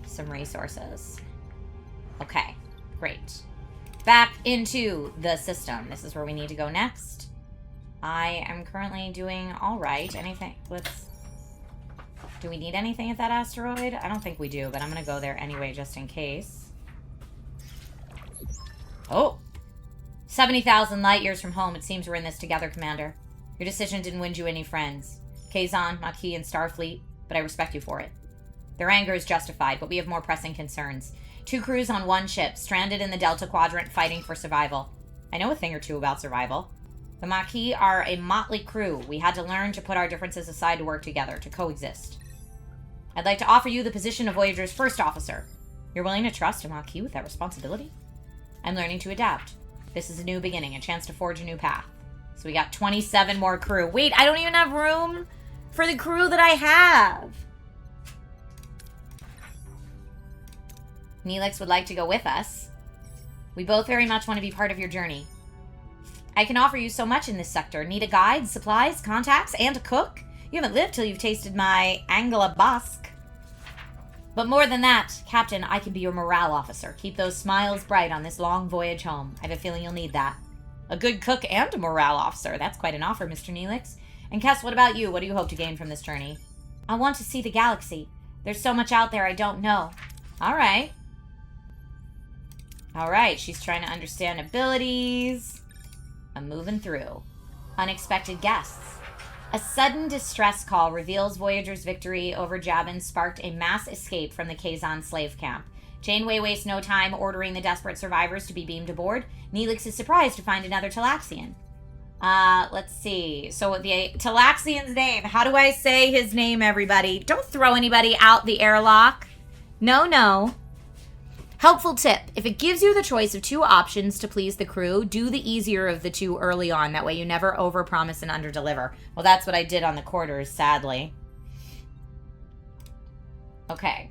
some resources. Okay, great. Back into the system. This is where we need to go next. I am currently doing all right. Anything? Let's... Do we need anything at that asteroid? I don't think we do, but I'm going to go there anyway just in case. Oh! 70,000 light years from home. It seems we're in this together, Commander. Your decision didn't win you any friends. Kazon, Maquis, and Starfleet, but I respect you for it. Their anger is justified, but we have more pressing concerns. 2 crews on 1 ship, stranded in the Delta Quadrant, fighting for survival. I know a thing or two about survival. The Maquis are a motley crew. We had to learn to put our differences aside to work together, to coexist. I'd like to offer you the position of Voyager's first officer. You're willing to trust a Maquis with that responsibility? I'm learning to adapt. This is a new beginning, a chance to forge a new path. So we got 27 more crew. Wait, I don't even have room for the crew that I have. Neelix would like to go with us. We both very much want to be part of your journey. I can offer you so much in this sector. Need a guide, supplies, contacts, and a cook? You haven't lived till you've tasted my Angela Bosk. But more than that, Captain, I can be your morale officer. Keep those smiles bright on this long voyage home. I have a feeling you'll need that. A good cook and a morale officer. That's quite an offer, Mr. Neelix. And Kes, what about you? What do you hope to gain from this journey? I want to see the galaxy. There's so much out there I don't know. All right. All right, she's trying to understand abilities. I'm moving through. Unexpected guests. A sudden distress call reveals Voyager's victory over Jabin sparked a mass escape from the Kazon slave camp. Janeway wastes no time ordering the desperate survivors to be beamed aboard. Neelix is surprised to find another Talaxian. Let's see. So the Talaxian's name. How do I say his name, everybody? Don't throw anybody out the airlock. No, no. Helpful tip. If it gives you the choice of 2 options to please the crew, do the easier of the 2 early on. That way you never overpromise and underdeliver. Well, that's what I did on the quarters, sadly. Okay.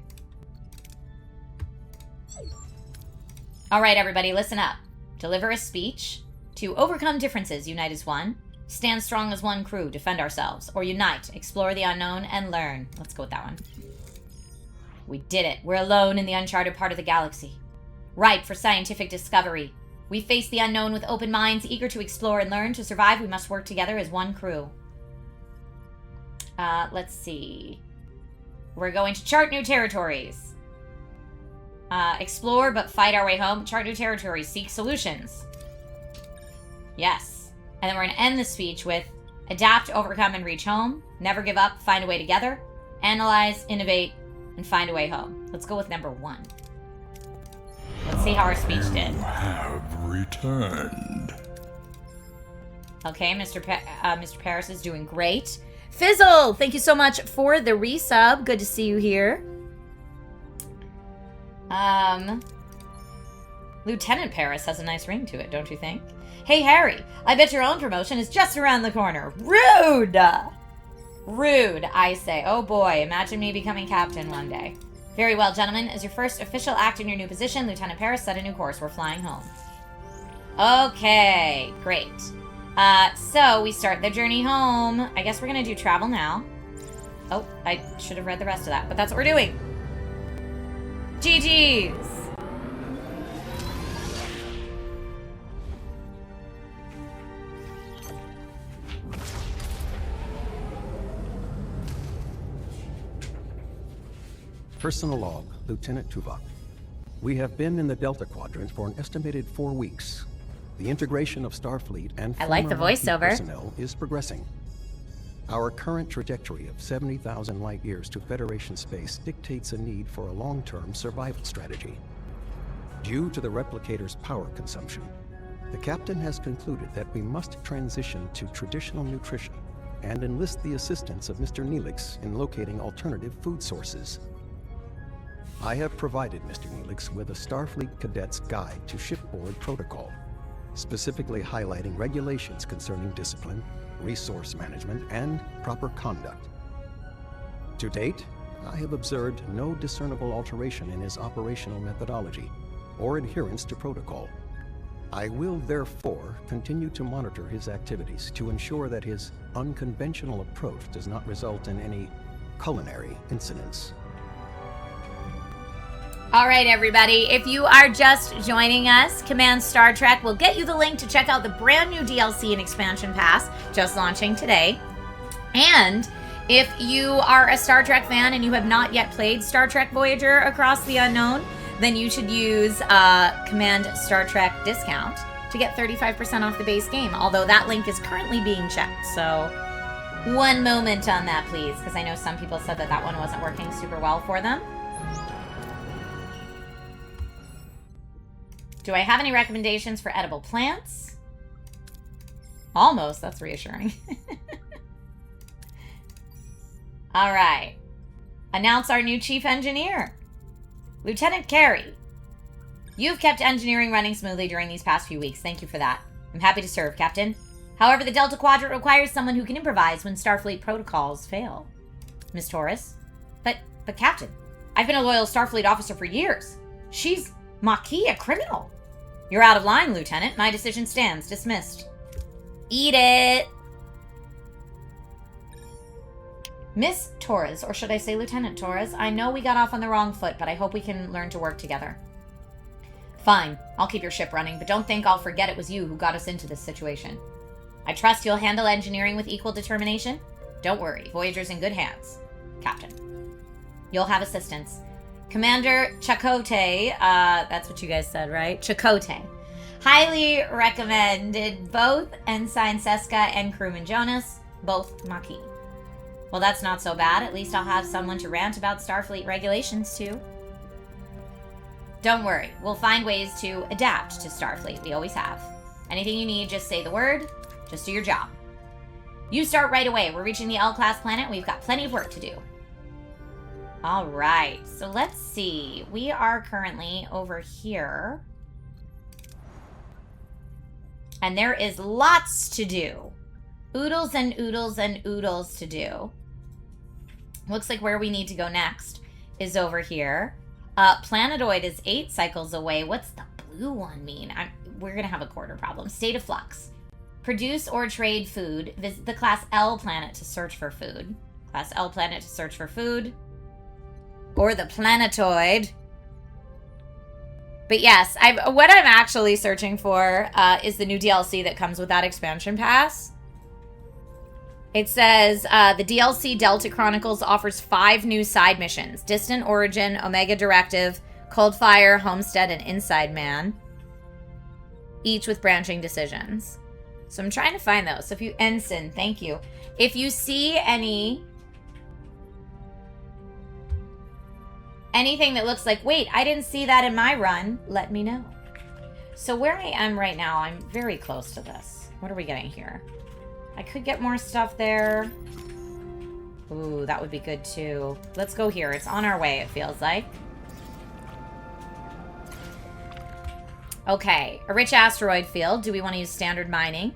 All right, everybody, listen up. Deliver a speech. To overcome differences, unite as one. Stand strong as one crew, defend ourselves. Or unite, explore the unknown, and learn. Let's go with that one. We did it. We're alone in the uncharted part of the galaxy. Ripe for scientific discovery. We face the unknown with open minds, eager to explore and learn. To survive, we must work together as one crew. Let's see. We're going to chart new territories. Explore but fight our way home. Chart new territories. Seek solutions. Yes. And then we're going to end the speech with adapt, overcome, and reach home. Never give up. Find a way together. Analyze, innovate, and find a way home. Let's go with number 1. Let's see how our speech did. You have returned. Okay, Mr. Paris is doing great. Fizzle, thank you so much for the resub. Good to see you here. Lieutenant Paris has a nice ring to it, don't you think? Hey, Harry, I bet your own promotion is just around the corner. Rude! Rude, I say. Oh boy, imagine me becoming captain one day. Very well, gentlemen. As your first official act in your new position, Lieutenant Paris set a new course. We're flying home. Okay, great. So we start the journey home. I guess we're gonna do travel now. Oh, I should have read the rest of that, but that's what we're doing. GG's! Personal log, Lieutenant Tuvok. We have been in the Delta Quadrant for an estimated 4 weeks. The integration of Starfleet and I like the former voiceover. personnel is progressing. Our current trajectory of 70,000 light years to Federation space dictates a need for a long-term survival strategy. Due to the replicator's power consumption, the captain has concluded that we must transition to traditional nutrition and enlist the assistance of Mr. Neelix in locating alternative food sources. I have provided Mr. Neelix with a Starfleet Cadet's Guide to Shipboard Protocol, specifically highlighting regulations concerning discipline, resource management, and proper conduct. To date, I have observed no discernible alteration in his operational methodology or adherence to protocol. I will therefore continue to monitor his activities to ensure that his unconventional approach does not result in any culinary incidents. All right, everybody, if you are just joining us, Command Star Trek will get you the link to check out the brand new DLC and expansion pass just launching today. And if you are a Star Trek fan and you have not yet played Star Trek Voyager Across the Unknown, then you should use Command Star Trek discount to get 35% off the base game, although that link is currently being checked. So one moment on that, please, because I know some people said that that one wasn't working super well for them. Do I have any recommendations for edible plants? Almost. That's reassuring. All right. Announce our new chief engineer. Lieutenant Carey. You've kept engineering running smoothly during these past few weeks. Thank you for that. I'm happy to serve, Captain. However, the Delta Quadrant requires someone who can improvise when Starfleet protocols fail. Miss Torres? But Captain, I've been a loyal Starfleet officer for years. She's Maquis, a criminal. You're out of line, Lieutenant. My decision stands. Dismissed. Eat it. Miss Torres, or should I say Lieutenant Torres, I know we got off on the wrong foot, but I hope we can learn to work together. Fine. I'll keep your ship running, but don't think I'll forget it was you who got us into this situation. I trust you'll handle engineering with equal determination. Don't worry. Voyager's in good hands. Captain. You'll have assistance. Commander Chakotay, that's what you guys said, right? Chakotay. Highly recommended both Ensign Seska and Crewman Jonas, both Maquis. Well, that's not so bad. At least I'll have someone to rant about Starfleet regulations, too. Don't worry. We'll find ways to adapt to Starfleet. We always have. Anything you need, just say the word. Just do your job. You start right away. We're reaching the L-class planet. We've got plenty of work to do. All right, so let's see. We are currently over here. And there is lots to do. Oodles and oodles and oodles to do. Looks like where we need to go next is over here. Planetoid is 8 cycles away. What's the blue one mean? We're going to have a quarter problem. State of flux. Produce or trade food. Visit the Class L planet to search for food. Class L planet to search for food. Or the planetoid. But yes, what I'm actually searching for is the new DLC that comes with that expansion pass. It says, the DLC Delta Chronicles offers 5 new side missions. Distant Origin, Omega Directive, Coldfire, Homestead, and Inside Man. Each with branching decisions. So I'm trying to find those. So if you... Ensign, thank you. If you see anything that looks like, wait, I didn't see that in my run, let me know. So where I am right now, I'm very close to this. What are we getting here? I could get more stuff there. Ooh, that would be good too. Let's go here. It's on our way, it feels like. Okay, a rich asteroid field. Do we want to use standard mining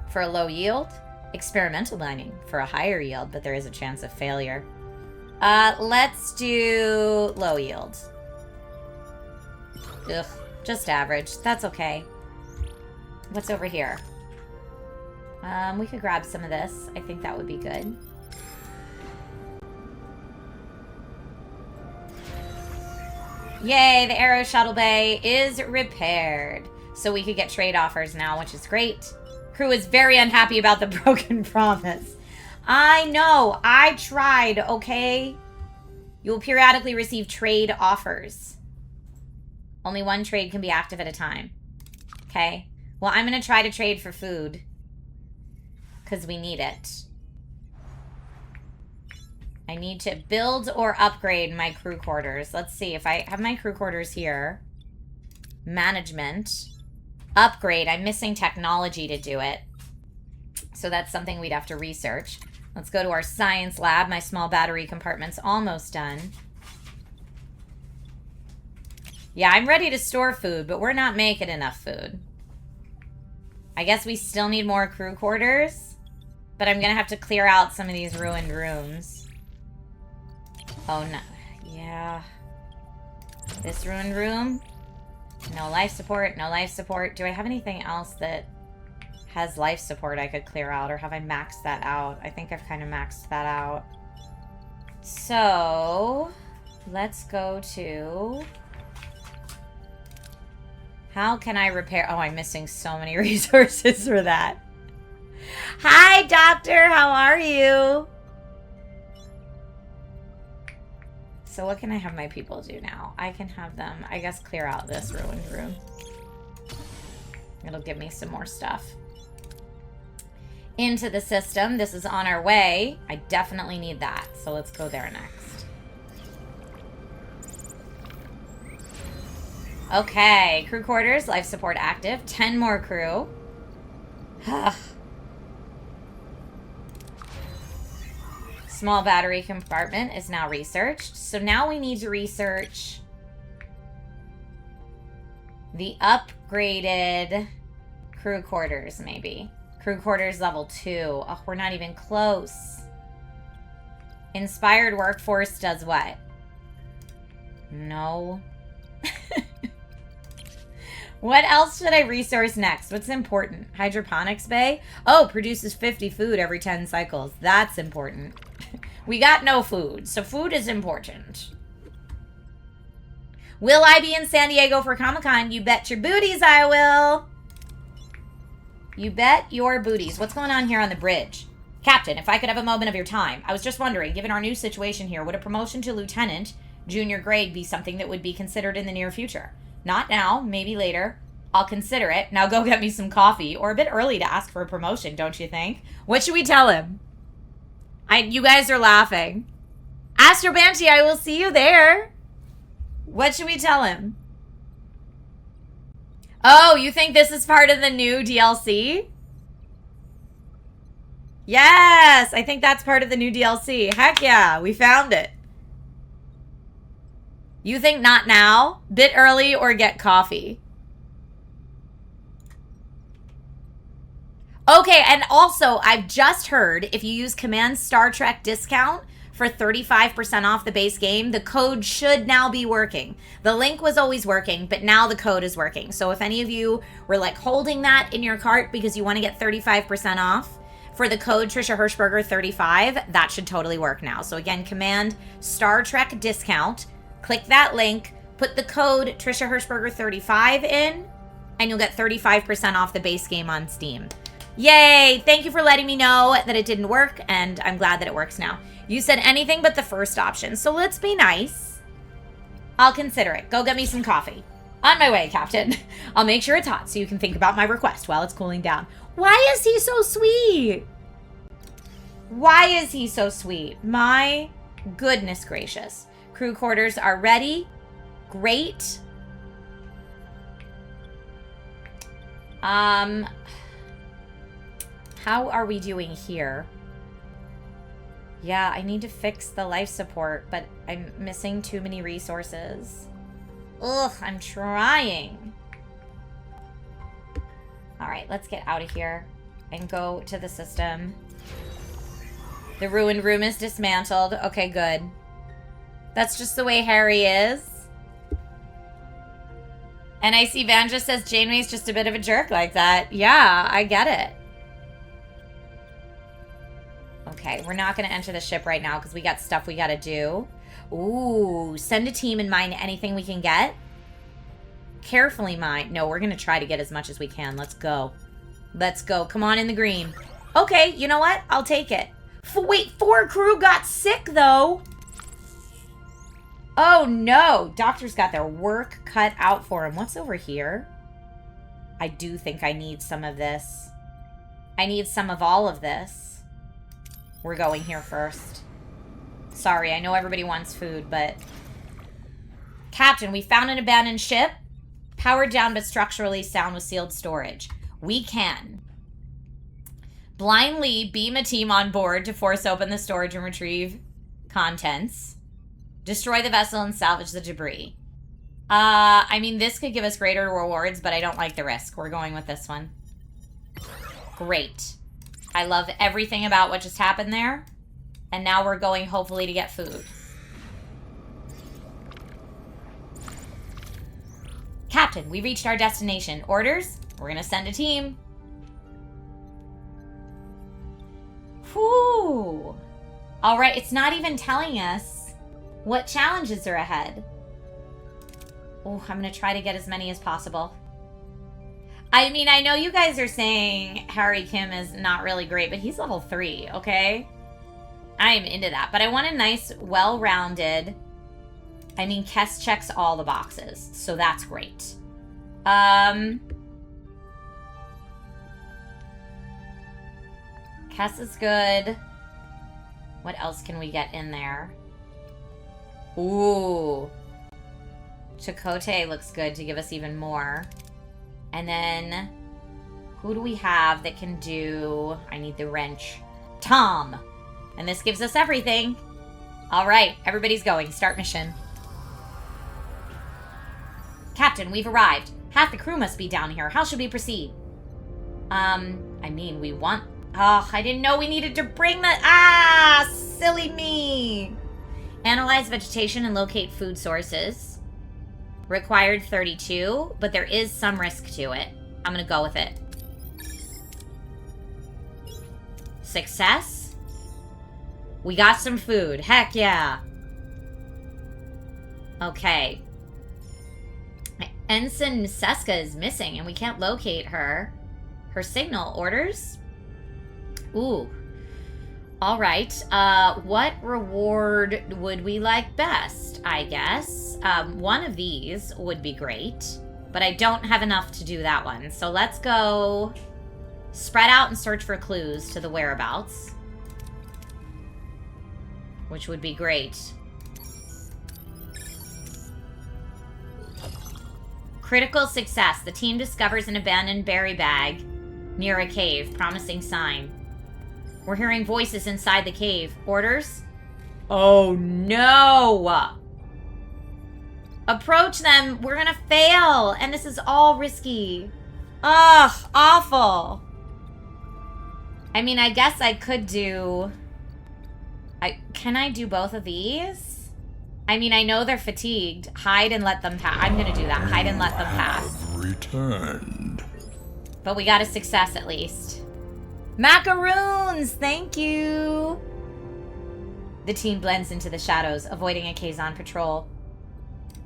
for a low yield? Experimental mining for a higher yield, but there is a chance of failure. Let's do low yield. Ugh, just average. That's okay. What's over here? We could grab some of this. I think that would be good. Yay, the Aero Shuttle Bay is repaired. So we could get trade offers now, which is great. Crew is very unhappy about the broken promise. I know. I tried, okay? You will periodically receive trade offers. Only one trade can be active at a time. Okay? Well, I'm going to try to trade for food. Because we need it. I need to build or upgrade my crew quarters. Let's see if I have my crew quarters here. Management. Upgrade. I'm missing technology to do it. So that's something we'd have to research. Let's go to our science lab. My small battery compartment's almost done. Yeah, I'm ready to store food, but we're not making enough food. I guess we still need more crew quarters, but I'm gonna have to clear out some of these ruined rooms. Oh, no. Yeah. This ruined room. No life support, no life support. Do I have anything else that has life support I could clear out, or have I maxed that out? I think I've kind of maxed that out. So, let's go to... How can I repair... Oh, I'm missing so many resources for that. Hi, Doctor. How are you? So what can I have my people do now? I can have them, I guess, clear out this ruined room. It'll give me some more stuff. Into the system. This is on our way. I definitely need that. So let's go there next. Okay. Crew quarters. Life support active. 10 more crew. Small battery compartment is now researched. So now we need to research the upgraded crew quarters, maybe. Crew quarters level 2. Oh, we're not even close. Inspired workforce does what? No. What else should I resource next? What's important? Hydroponics bay? Oh, produces 50 food every 10 cycles. That's important. We got no food, so food is important. Will I be in San Diego for Comic-Con? You bet your booties I will. You bet your booties. What's going on here on the bridge? Captain, if I could have a moment of your time. I was just wondering, given our new situation here, would a promotion to lieutenant, junior grade, be something that would be considered in the near future? Not now, maybe later. I'll consider it. Now go get me some coffee, or a bit early to ask for a promotion, don't you think? What should we tell him? You guys are laughing. Astro Banshee, I will see you there. What should we tell him? Oh, you think this is part of the new DLC? Yes, I think that's part of the new DLC. Heck yeah, we found it. You think not now? Bit early or get coffee? Okay, and also, I've just heard if you use Command Star Trek discount for 35% off the base game, the code should now be working. The link was always working, but now the code is working. So if any of you were like holding that in your cart because you want to get 35% off for the code Trisha Hershberger 35, that should totally work now. So again, Command Star Trek discount, click that link, put the code Trisha Hershberger 35 in, and you'll get 35% off the base game on Steam. Yay! Thank you for letting me know that it didn't work, and I'm glad that it works now. You said anything but the first option, so let's be nice. I'll consider it. Go get me some coffee. On my way, Captain. I'll make sure it's hot so you can think about my request while it's cooling down. Why is he so sweet? Why is he so sweet? My goodness gracious. Crew quarters are ready. Great. How are we doing here? Yeah, I need to fix the life support, but I'm missing too many resources. Ugh, I'm trying. All right, let's get out of here and go to the system. The ruined room is dismantled. Okay, good. That's just the way Harry is. And I see Van just says Janeway's just a bit of a jerk like that. Yeah, I get it. Okay, we're not going to enter the ship right now because we got stuff we got to do. Ooh, send a team and mine anything we can get. Carefully mine. No, we're going to try to get as much as we can. Let's go. Let's go. Come on in the green. Okay, you know what? I'll take it. Wait, 4 crew got sick, though. Oh, no. Doctor's got their work cut out for him. What's over here? I do think I need some of this. I need some of all of this. We're going here first. Sorry, I know everybody wants food, but... Captain, we found an abandoned ship. Powered down but structurally sound with sealed storage. We can blindly beam a team on board to force open the storage and retrieve contents. Destroy the vessel and salvage the debris. I mean, this could give us greater rewards, but I don't like the risk. We're going with this one. Great. I love everything about what just happened there. And now we're going, hopefully, to get food. Captain, we reached our destination. Orders? We're going to send a team. Whew. All right, it's not even telling us what challenges are ahead. Oh, I'm going to try to get as many as possible. I mean, I know you guys are saying Harry Kim is not really great, but he's level 3, okay? I am into that. But I want a nice, well-rounded... I mean, Kess checks all the boxes, so that's great. Kess is good. What else can we get in there? Ooh. Chakotay looks good to give us even more. And then, who do we have that can do... I need the wrench. Tom! And this gives us everything. All right, everybody's going. Start mission. Captain, we've arrived. Half the crew must be down here. How should we proceed? I mean, we want... Oh, I didn't know we needed to bring the... Ah, silly me. Analyze vegetation and locate food sources. Required 32, but there is some risk to it. I'm gonna go with it. Success? We got some food. Heck yeah. Okay. Ensign Seska is missing, and we can't locate her. Her signal. Orders? Ooh. Alright. What reward would we like best, I guess? One of these would be great, but I don't have enough to do that one. So let's go spread out and search for clues to the whereabouts, which would be great. Critical success. The team discovers an abandoned berry bag near a cave. Promising sign. We're hearing voices inside the cave. Orders? Oh, no! Approach them. We're gonna fail. And this is all risky. Ugh, awful. I mean, I guess I could do... Can I do both of these? I mean, I know they're fatigued. Hide and let them pass. I'm gonna do that. Hide and let them pass. Returned. But we got a success at least. Macaroons! Thank you! The team blends into the shadows, avoiding a Kazon patrol.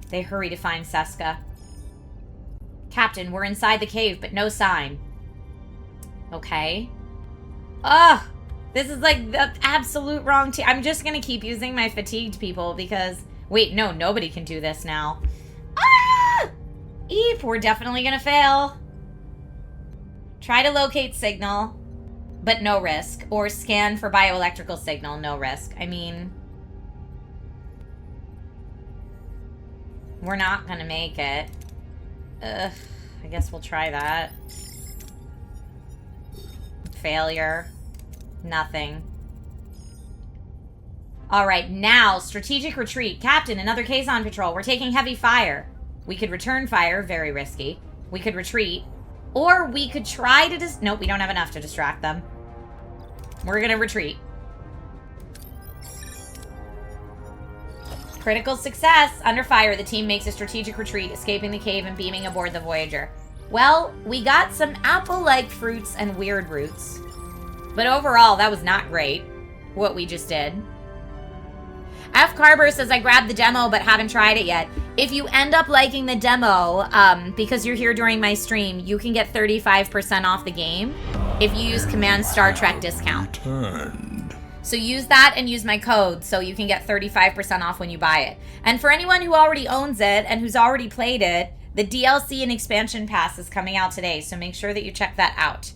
They hurry to find Seska. Captain, we're inside the cave, but no sign. Okay. Ugh! This is like the absolute wrong team. I'm just gonna keep using my fatigued people because... Wait, no, nobody can do this now. Ah! Eep, we're definitely gonna fail. Try to locate signal, but no risk. Or scan for bioelectrical signal, no risk. I mean... We're not gonna make it. Ugh, I guess we'll try that. Failure. Nothing. Alright, now, strategic retreat. Captain, another Kazon patrol. We're taking heavy fire. We could return fire, very risky. We could retreat. Or we could try to nope, we don't have enough to distract them. We're gonna retreat. Critical success. Under fire, the team makes a strategic retreat, escaping the cave and beaming aboard the Voyager. Well, we got some apple-like fruits and weird roots. But overall, that was not great, what we just did. F. Carver says, I grabbed the demo but haven't tried it yet. If you end up liking the demo, because you're here during my stream, you can get 35% off the game if you use Command Star Trek discount. Returned. So use that and use my code so you can get 35% off when you buy it. And for anyone who already owns it and who's already played it, the DLC and expansion pass is coming out today, so make sure that you check that out.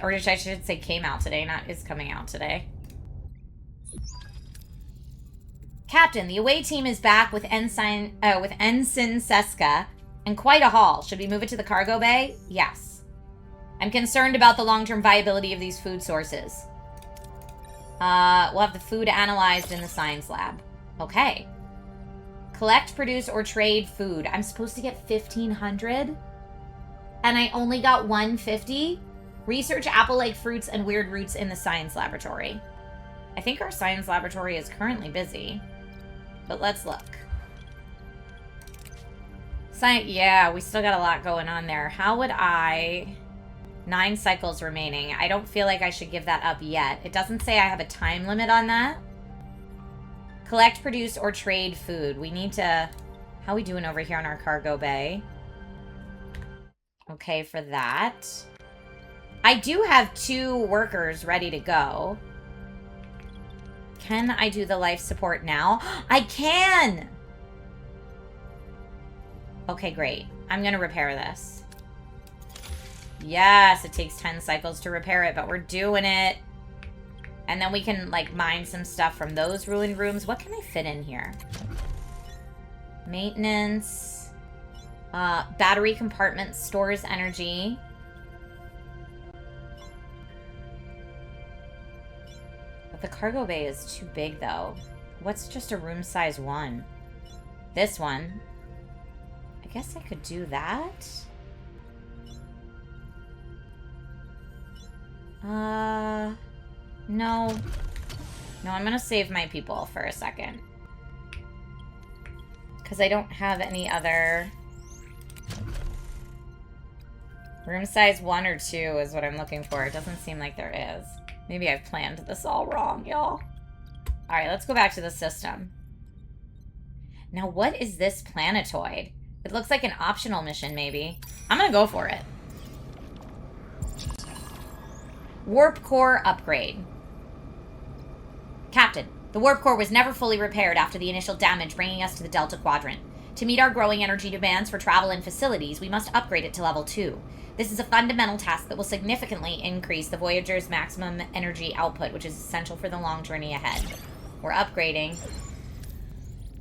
Or I should say came out today, not is coming out today. Captain, the away team is back with Ensign Seska, and quite a haul. Should we move it to the cargo bay? Yes. I'm concerned about the long-term viability of these food sources. We'll have the food analyzed in the science lab. Okay. Collect, produce, or trade food. I'm supposed to get 1,500? And I only got 150? Research apple-like fruits and weird roots in the science laboratory. I think our science laboratory is currently busy. But let's look. Yeah, we still got a lot going on there. How would I... 9 cycles remaining. I don't feel like I should give that up yet. It doesn't say I have a time limit on that. Collect, produce, or trade food. We need to... How are we doing over here on our cargo bay? Okay, for that. I do have 2 workers ready to go. Can I do the life support now? I can! Okay, great. I'm gonna repair this. Yes, it takes 10 cycles to repair it, but we're doing it. And then we can, like, mine some stuff from those ruined rooms. What can I fit in here? Maintenance. Battery compartment stores energy. But the cargo bay is too big, though. What's just a room size 1? This one. I guess I could do that. No. No, I'm gonna save my people for a second. Because I don't have any other... Room size 1 or 2 is what I'm looking for. It doesn't seem like there is. Maybe I've planned this all wrong, y'all. Alright, let's go back to the system. Now, what is this planetoid? It looks like an optional mission, maybe. I'm gonna go for it. Warp core upgrade. Captain, the warp core was never fully repaired after the initial damage, bringing us to the Delta Quadrant. To meet our growing energy demands for travel and facilities, we must upgrade it to level 2. This is a fundamental task that will significantly increase the Voyager's maximum energy output, which is essential for the long journey ahead. We're upgrading.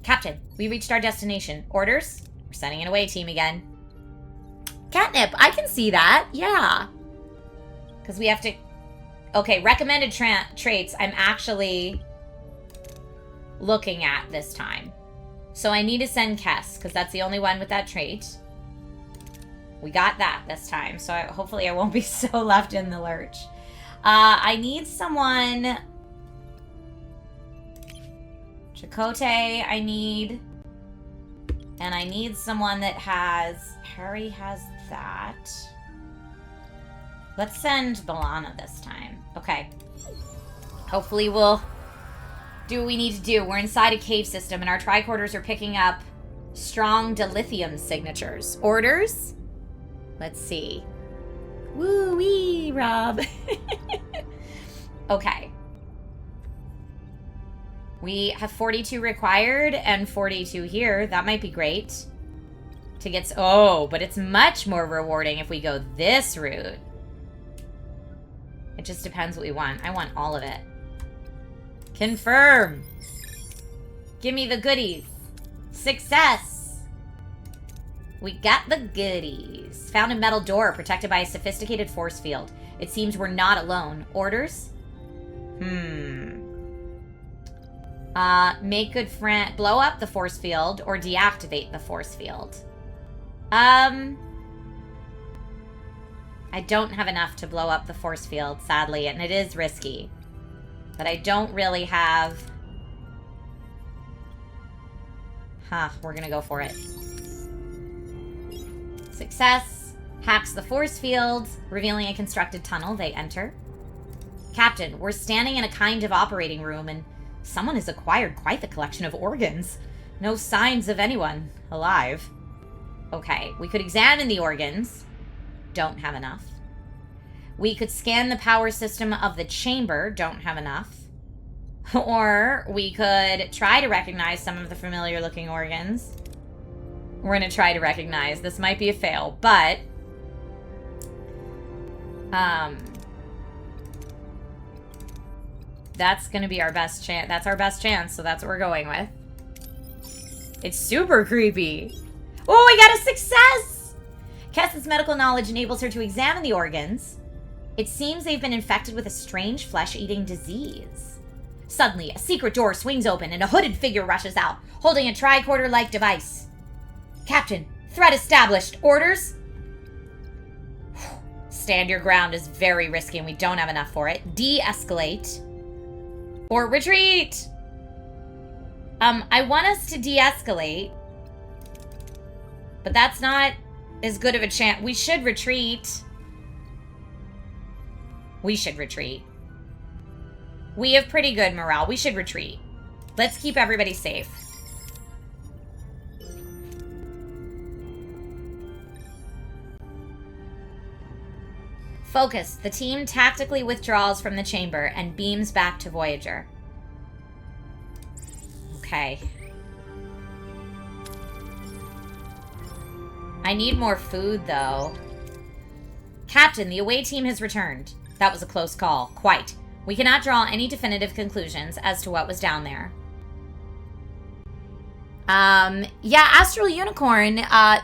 Captain, we reached our destination. Orders? We're sending an away team again. Catnip, I can see that. Yeah. Because we have to... Okay, recommended traits I'm actually looking at this time. So I need to send Kess, because that's the only one with that trait. We got that this time, so hopefully I won't be so left in the lurch. I need someone... Chakotay, I need... And I need someone that has... Harry has that. Let's send Balana this time. Okay. Hopefully we'll do what we need to do. We're inside a cave system, and our tricorders are picking up strong dilithium signatures. Orders? Let's see. Woo-wee, Rob. Okay. We have 42 required and 42 here. That might be great. To get... Oh, but it's much more rewarding if we go this route. It just depends what we want. I want all of it. Confirm. Give me the goodies. Success. We got the goodies. Found a metal door protected by a sophisticated force field. It seems we're not alone. Orders? Make good friend... Blow up the force field or deactivate the force field. I don't have enough to blow up the force field, sadly, and it is risky. But I don't really have... we're gonna go for it. Success. Hacks the force field, revealing a constructed tunnel. They enter. Captain, we're standing in a kind of operating room, and someone has acquired quite the collection of organs. No signs of anyone alive. Okay, we could examine the organs. Don't have enough. We could scan the power system of the chamber. Don't have enough. Or we could try to recognize some of the familiar looking organs. We're going to try to recognize. This might be a fail, but... that's going to be our best chance. That's our best chance, so that's what we're going with. It's super creepy. Oh, we got a success! Kess's medical knowledge enables her to examine the organs. It seems they've been infected with a strange flesh-eating disease. Suddenly, a secret door swings open and a hooded figure rushes out, holding a tricorder-like device. Captain, threat established. Orders? Stand your ground is very risky and we don't have enough for it. De-escalate. Or retreat! I want us to de-escalate. But that's not as good of a chance. We should retreat. We should retreat. We have pretty good morale. We should retreat. Let's keep everybody safe. Focus. The team tactically withdraws from the chamber and beams back to Voyager. Okay. I need more food, though. Captain, the away team has returned. That was a close call. Quite. We cannot draw any definitive conclusions as to what was down there. Yeah, Astral Unicorn,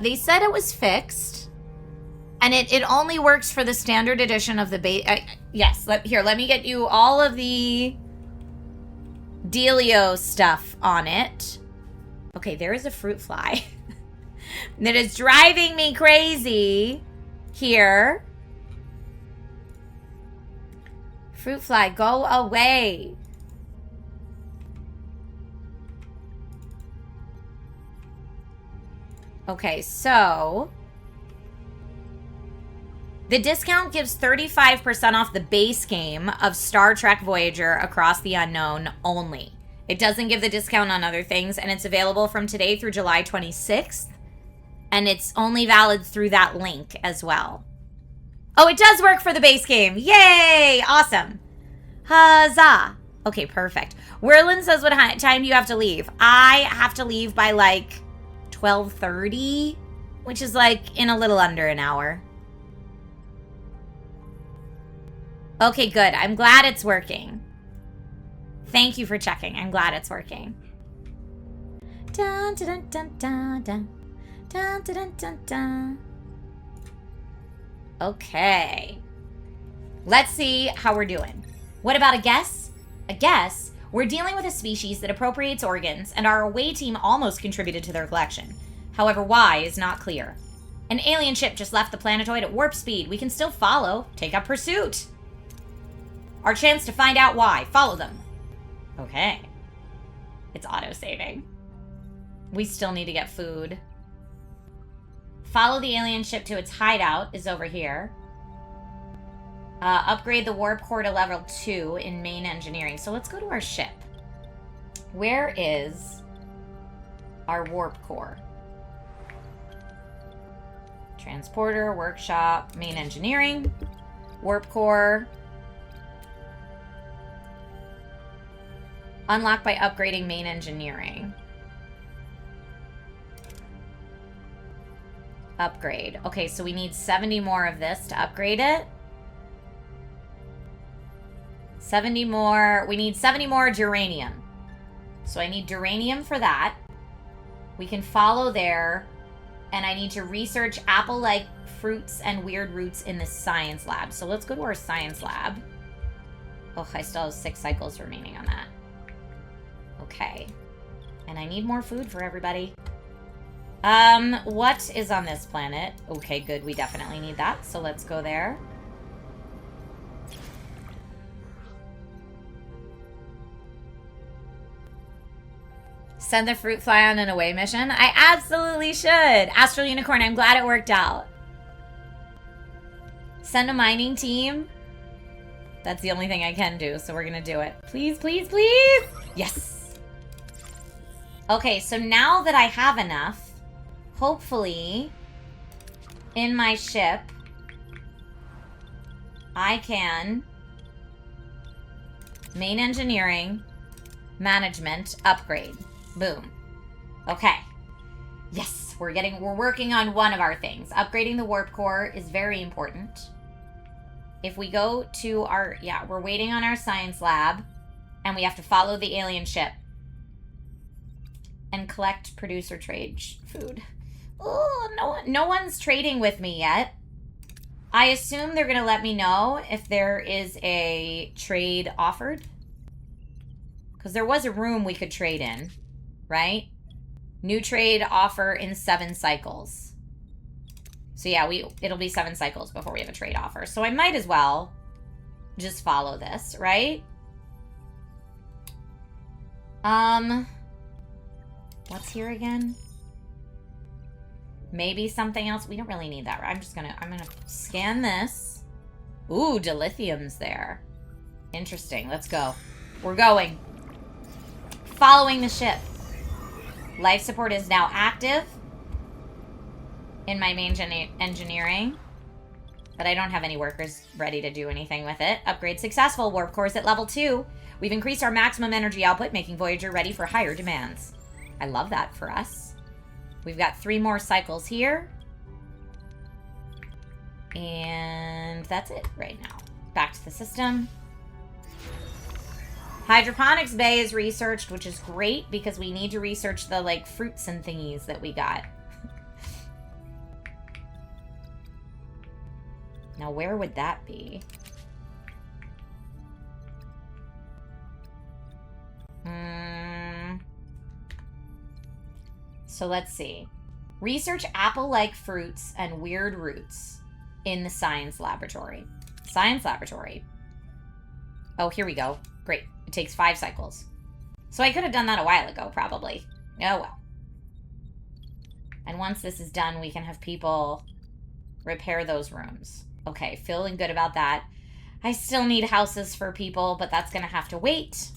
they said it was fixed. And it only works for the standard edition of the base. Yes, let me get you all of the Delio stuff on it. Okay, there is a fruit fly that is driving me crazy here. Fruit fly, go away. Okay, so the discount gives 35% off the base game of Star Trek Voyager Across the Unknown only. It doesn't give the discount on other things, and it's available from today through July 26th. And it's only valid through that link as well. Oh, it does work for the base game. Yay! Awesome. Huzzah. Okay, perfect. Whirlin says what time do you have to leave? I have to leave by like 12:30, which is like in a little under an hour. Okay, good. I'm glad it's working. Thank you for checking. I'm glad it's working. Dun, dun, dun, dun, dun. Dun, dun, dun, dun, dun. Okay. Let's see how we're doing. What about a guess? A guess? We're dealing with a species that appropriates organs, and our away team almost contributed to their collection. However, why is not clear. An alien ship just left the planetoid at warp speed. We can still follow. Take up pursuit. Our chance to find out why. Follow them. Okay. It's auto-saving. We still need to get food. Follow the alien ship to its hideout is over here. Upgrade the warp core to level 2 in main engineering. So let's go to our ship. Where is our warp core? Transporter, workshop, main engineering, warp core. Unlock by upgrading main engineering. Upgrade. Okay, so we need 70 more of this to upgrade it. 70 more. We need 70 more duranium. So I need duranium for that. We can follow there. And I need to research apple-like fruits and weird roots in the science lab. So let's go to our science lab. Oh, I still have 6 cycles remaining on that. Okay. And I need more food for everybody. What is on this planet? Okay, good. We definitely need that. So let's go there. Send the fruit fly on an away mission? I absolutely should. Astral Unicorn, I'm glad it worked out. Send a mining team. That's the only thing I can do, so we're gonna do it. Please, please, please! Yes! Okay, so now that I have enough, hopefully, in my ship, I can main engineering, management, upgrade. Boom. Okay. Yes, we're working on one of our things. Upgrading the warp core is very important. If we go to our, we're waiting on our science lab, and we have to follow the alien ship and collect, produce, or trade food. Oh, no one's trading with me yet. I assume they're gonna let me know if there is a trade offered, because there was a room we could trade in. Right? New trade offer in 7 cycles. So yeah, it'll be 7 cycles before we have a trade offer. So I might as well just follow this, right? What's here again? Maybe something else. We don't really need that. I'm gonna scan this. Ooh, dilithium's there. Interesting. Let's go. We're going. Following the ship. Life support is now active in my main engineering, but I don't have any workers ready to do anything with it. Upgrade successful. Warp core's at level 2. We've increased our maximum energy output, making Voyager ready for higher demands. I love that for us. We've got 3 more cycles here. And that's it right now. Back to the system. Hydroponics Bay is researched, which is great because we need to research the, like, fruits and thingies that we got. Now, where would that be? So let's see. Research apple-like fruits and weird roots in the science laboratory. Science laboratory. Oh, here we go. Great. It takes 5 cycles. So I could have done that a while ago, probably. Oh, well. And once this is done, we can have people repair those rooms. Okay, feeling good about that. I still need houses for people, but that's going to have to wait.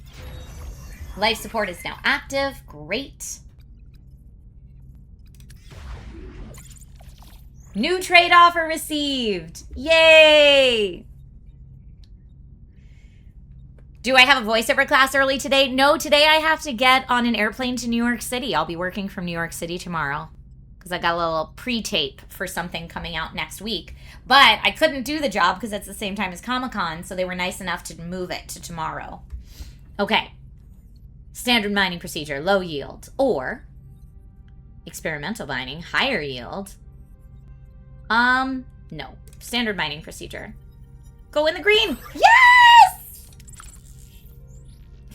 Life support is now active. Great. New trade offer received. Yay! Do I have a voiceover class early today? No, today I have to get on an airplane to New York City. I'll be working from New York City tomorrow because I got a little pre-tape for something coming out next week. But I couldn't do the job because it's the same time as Comic-Con, so they were nice enough to move it to tomorrow. Okay. Standard mining procedure, low yield. Or experimental mining, higher yield. No. Standard mining procedure. Go in the green. Yes!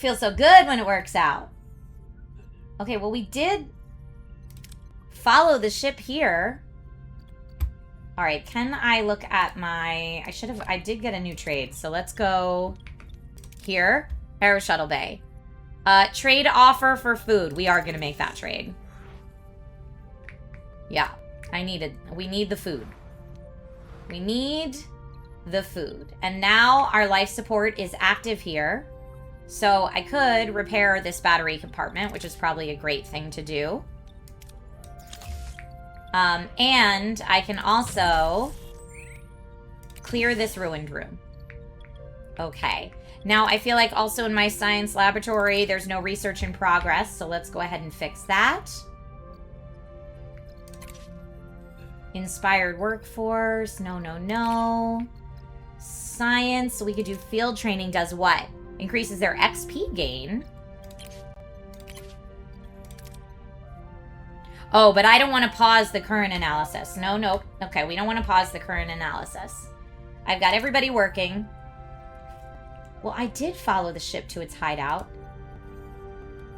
Feels so good when it works out. Okay, well, we did follow the ship here. All right, can I look at my... I did get a new trade, so let's go here. Aero Shuttle Bay. Trade offer for food. We are going to make that trade. Yeah, we need the food. We need the food. And now our life support is active here. So I could repair this battery compartment, which is probably a great thing to do. And I can also clear this ruined room. Okay. Now, I feel like also in my science laboratory, there's no research in progress, so let's go ahead and fix that. Inspired workforce. No, no, no. Science. So we could do field training. Does what? Increases their XP gain. Oh, but I don't want to pause the current analysis. No, nope. Okay, we don't want to pause the current analysis. I've got everybody working. Well, I did follow the ship to its hideout.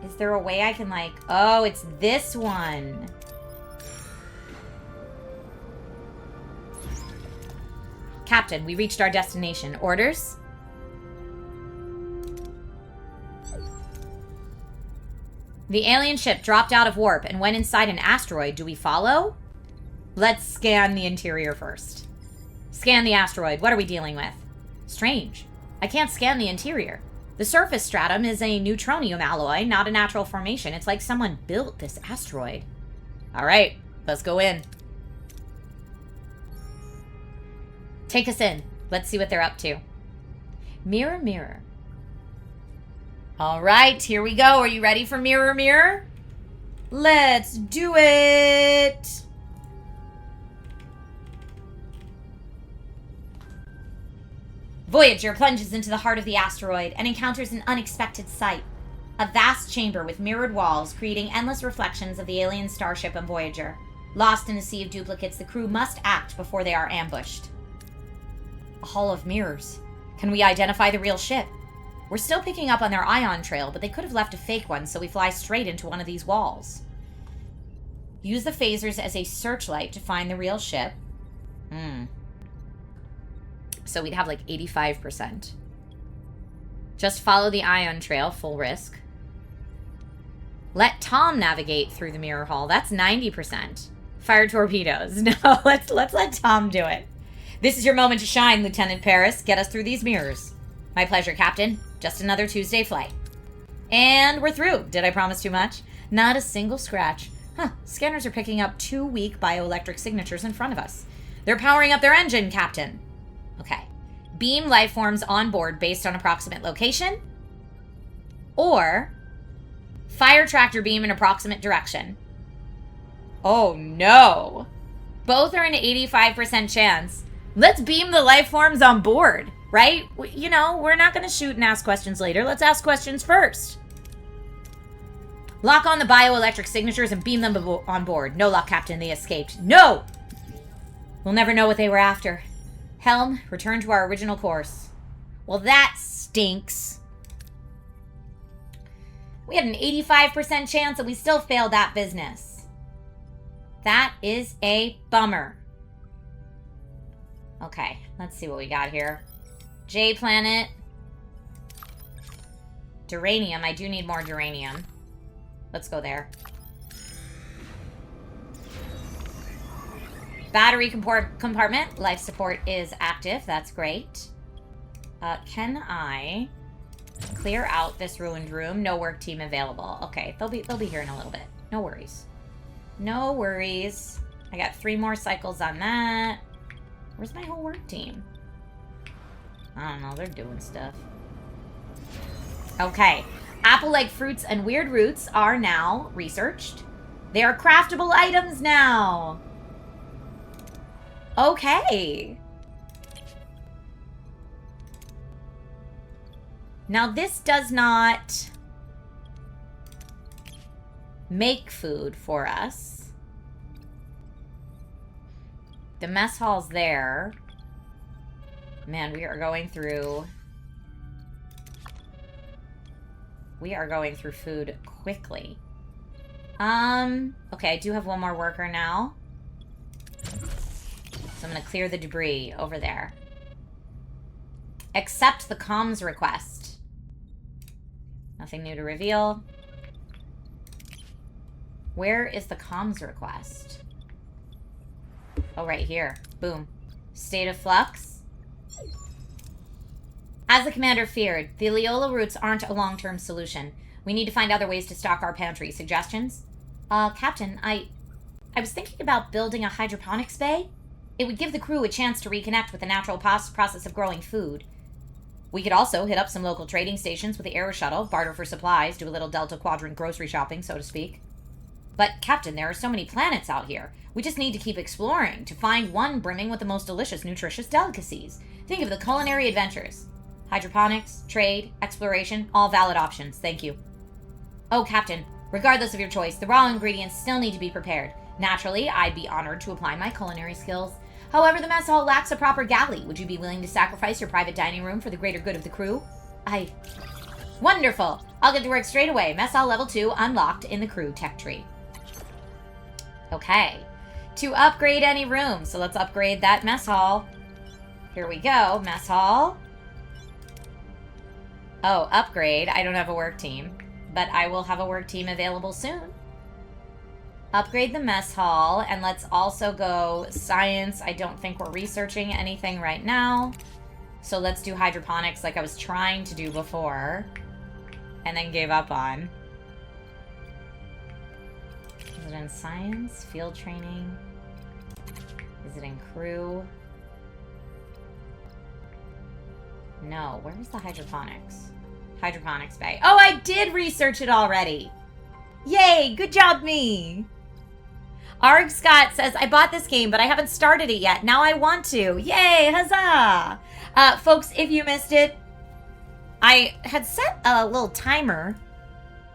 Is there a way I can, like... Oh, it's this one. Captain, we reached our destination. Orders? The alien ship dropped out of warp and went inside an asteroid. Do we follow? Let's scan the interior first. Scan the asteroid. What are we dealing with? Strange. I can't scan the interior. The surface stratum is a neutronium alloy, not a natural formation. It's like someone built this asteroid. All right, let's go in. Take us in. Let's see what they're up to. Mirror, mirror. All right, here we go. Are you ready for Mirror, Mirror? Let's do it. Voyager plunges into the heart of the asteroid and encounters an unexpected sight. A vast chamber with mirrored walls, creating endless reflections of the alien starship and Voyager. Lost in a sea of duplicates, the crew must act before they are ambushed. A hall of mirrors. Can we identify the real ship? We're still picking up on their ion trail, but they could have left a fake one, so we fly straight into one of these walls. Use the phasers as a searchlight to find the real ship. So we'd have like 85%. Just follow the ion trail, full risk. Let Tom navigate through the mirror hall. That's 90%. Fire torpedoes. No, let's let Tom do it. This is your moment to shine, Lieutenant Paris. Get us through these mirrors. My pleasure, Captain. Just another Tuesday flight. And we're through. Did I promise too much? Not a single scratch. Huh, scanners are picking up 2 weak bioelectric signatures in front of us. They're powering up their engine, Captain. Okay. Beam life forms on board based on approximate location. Or fire tractor beam in approximate direction. Oh no. Both are an 85% chance. Let's beam the life forms on board, right? You know, we're not going to shoot and ask questions later. Let's ask questions first. Lock on the bioelectric signatures and beam them on board. No luck, Captain. They escaped. No! We'll never know what they were after. Helm, return to our original course. Well, that stinks. We had an 85% chance and we still failed that business. That is a bummer. Okay, let's see what we got here. J planet. Duranium. I do need more duranium. Let's go there. Battery compartment. Life support is active. That's great. Can I clear out this ruined room? No work team available. Okay, they'll be here in a little bit. No worries. No worries. I got 3 more cycles on that. Where's my whole work team? I don't know. They're doing stuff. Okay. Apple-like fruits and weird roots are now researched. They are craftable items now. Okay. Now this does not make food for us. The mess hall's there. Man, we are going through We are going through food quickly. Okay, I do have one more worker now. So I'm gonna clear the debris over there. Accept the comms request. Nothing new to reveal. Where is the comms request? Oh, right here. Boom. State of flux. As the commander feared, the Leola routes aren't a long-term solution. We need to find other ways to stock our pantry. Suggestions? Captain, I was thinking about building a hydroponics bay. It would give the crew a chance to reconnect with the natural process of growing food. We could also hit up some local trading stations with the Aero Shuttle, barter for supplies, do a little Delta Quadrant grocery shopping, so to speak. But, Captain, there are so many planets out here. We just need to keep exploring to find one brimming with the most delicious, nutritious delicacies. Think of the culinary adventures. Hydroponics, trade, exploration, all valid options. Thank you. Oh, Captain, regardless of your choice, the raw ingredients still need to be prepared. Naturally, I'd be honored to apply my culinary skills. However, the mess hall lacks a proper galley. Would you be willing to sacrifice your private dining room for the greater good of the crew? Wonderful! I'll get to work straight away. Mess hall level 2 unlocked in the crew tech tree. Okay. To upgrade any room. So let's upgrade that mess hall. Here we go. Mess hall. Oh, upgrade. I don't have a work team. But I will have a work team available soon. Upgrade the mess hall, and let's also go science. I don't think we're researching anything right now. So let's do hydroponics like I was trying to do before. And then gave up on. Is it in science? Field training? Is it in crew? No. Where is the hydroponics? Hydroponics bay. Oh, I did research it already! Yay! Good job, me! Arg Scott says, I bought this game, but I haven't started it yet. Now I want to. Yay! Huzzah! Folks, if you missed it, I had set a little timer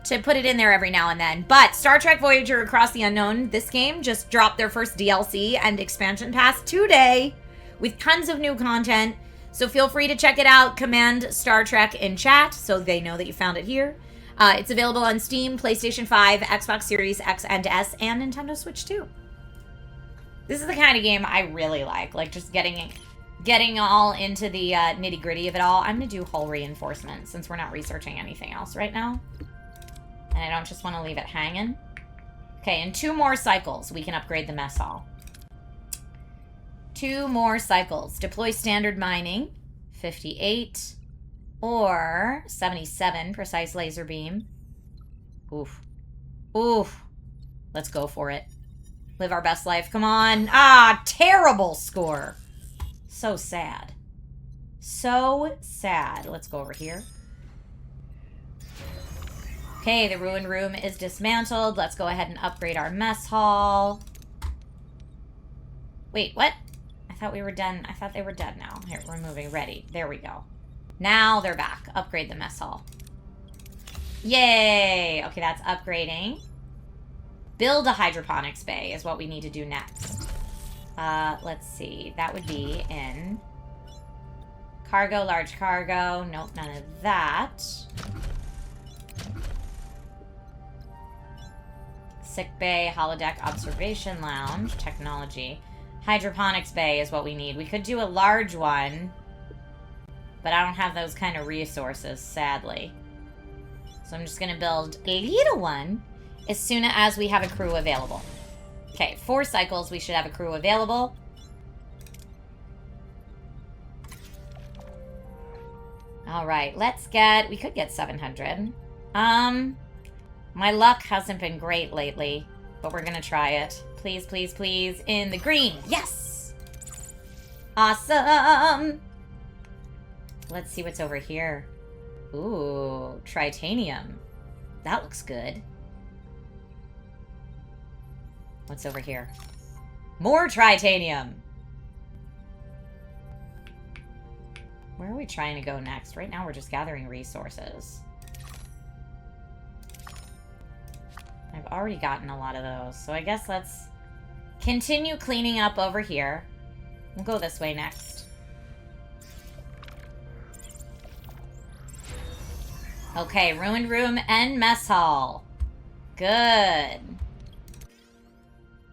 to put it in there every now and then. But Star Trek Voyager Across the Unknown, this game, just dropped their first DLC and expansion pass today with tons of new content. So feel free to check it out. Command Star Trek in chat so they know that you found it here. It's available on Steam, PlayStation 5, Xbox Series X and S, and Nintendo Switch 2. This is the kind of game I really like just getting all into the nitty-gritty of it all. I'm going to do hull reinforcement since we're not researching anything else right now. And I don't just want to leave it hanging. Okay, in 2 more cycles, we can upgrade the mess hall. 2 more cycles. Deploy standard mining, 58... or 77 precise laser beam. Oof. Oof. Let's go for it. Live our best life. Come on. Ah, terrible score. So sad. So sad. Let's go over here. Okay, the ruined room is dismantled. Let's go ahead and upgrade our mess hall. Wait, what? I thought we were done. I thought they were dead now. Here, we're moving. Ready. There we go. Now they're back. Upgrade the mess hall. Yay! Okay, that's upgrading. Build a hydroponics bay is what we need to do next. Let's see. That would be in cargo, large cargo. Nope, none of that. Sick bay, holodeck, observation lounge, technology. Hydroponics bay is what we need. We could do a large one, but I don't have those kind of resources, sadly. So I'm just going to build a little one as soon as we have a crew available. Okay, 4 cycles, we should have a crew available. All right, let's get... we could get 700. My luck hasn't been great lately, but we're going to try it. Please, please, please. In the green. Yes! Awesome! Let's see what's over here. Ooh, tritanium. That looks good. What's over here? More tritanium! Where are we trying to go next? Right now we're just gathering resources. I've already gotten a lot of those, so I guess let's continue cleaning up over here. We'll go this way next. Okay, ruined room and mess hall. Good.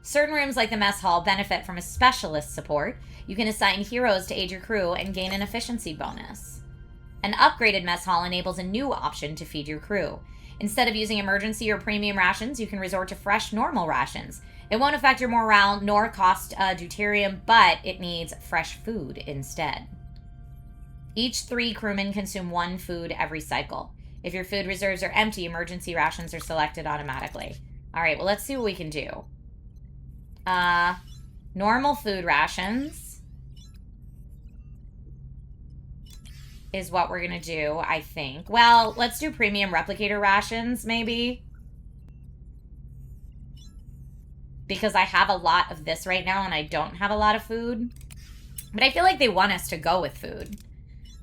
Certain rooms like the mess hall benefit from a specialist support. You can assign heroes to aid your crew and gain an efficiency bonus. An upgraded mess hall enables a new option to feed your crew. Instead of using emergency or premium rations, you can resort to fresh, normal rations. It won't affect your morale nor cost deuterium, but it needs fresh food instead. Each 3 crewmen consume 1 food every cycle. If your food reserves are empty, emergency rations are selected automatically. Alright, well, let's see what we can do. Normal food rations is what we're gonna do, I think. Well, let's do premium replicator rations, maybe. Because I have a lot of this right now and I don't have a lot of food. But I feel like they want us to go with food.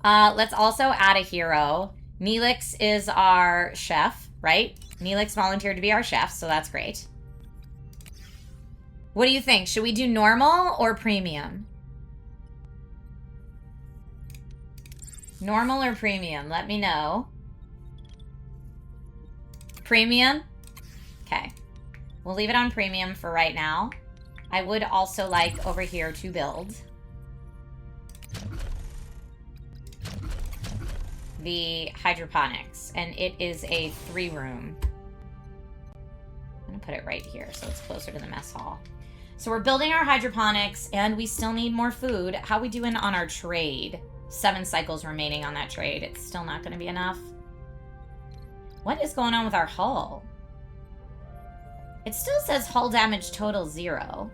Let's also add a hero. Neelix is our chef, right? Neelix volunteered to be our chef, so that's great. What do you think? Should we do normal or premium? Normal or premium? Let me know. Premium? Okay. We'll leave it on premium for right now. I would also like over here to build the hydroponics, and it is a 3-room. I'm gonna put it right here so it's closer to the mess hall. So we're building our hydroponics, and we still need more food. How we doing on our trade? 7 cycles remaining on that trade. It's still not gonna be enough. What is going on with our hull? It still says hull damage total 0.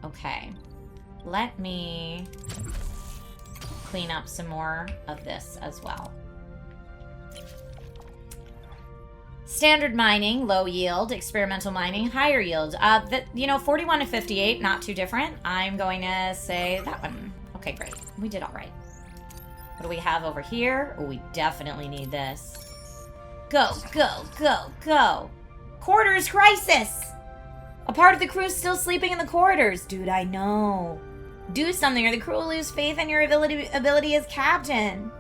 Okay. Let me clean up some more of this as well. Standard mining, low yield. Experimental mining, higher yield. 41 to 58, not too different. I'm going to say that one. Okay, great. We did all right. What do we have over here? Oh, we definitely need this. Go, go, go, go. Quarters crisis! A part of the crew is still sleeping in the corridors. Dude, I know. Do something or the crew will lose faith in your ability as captain.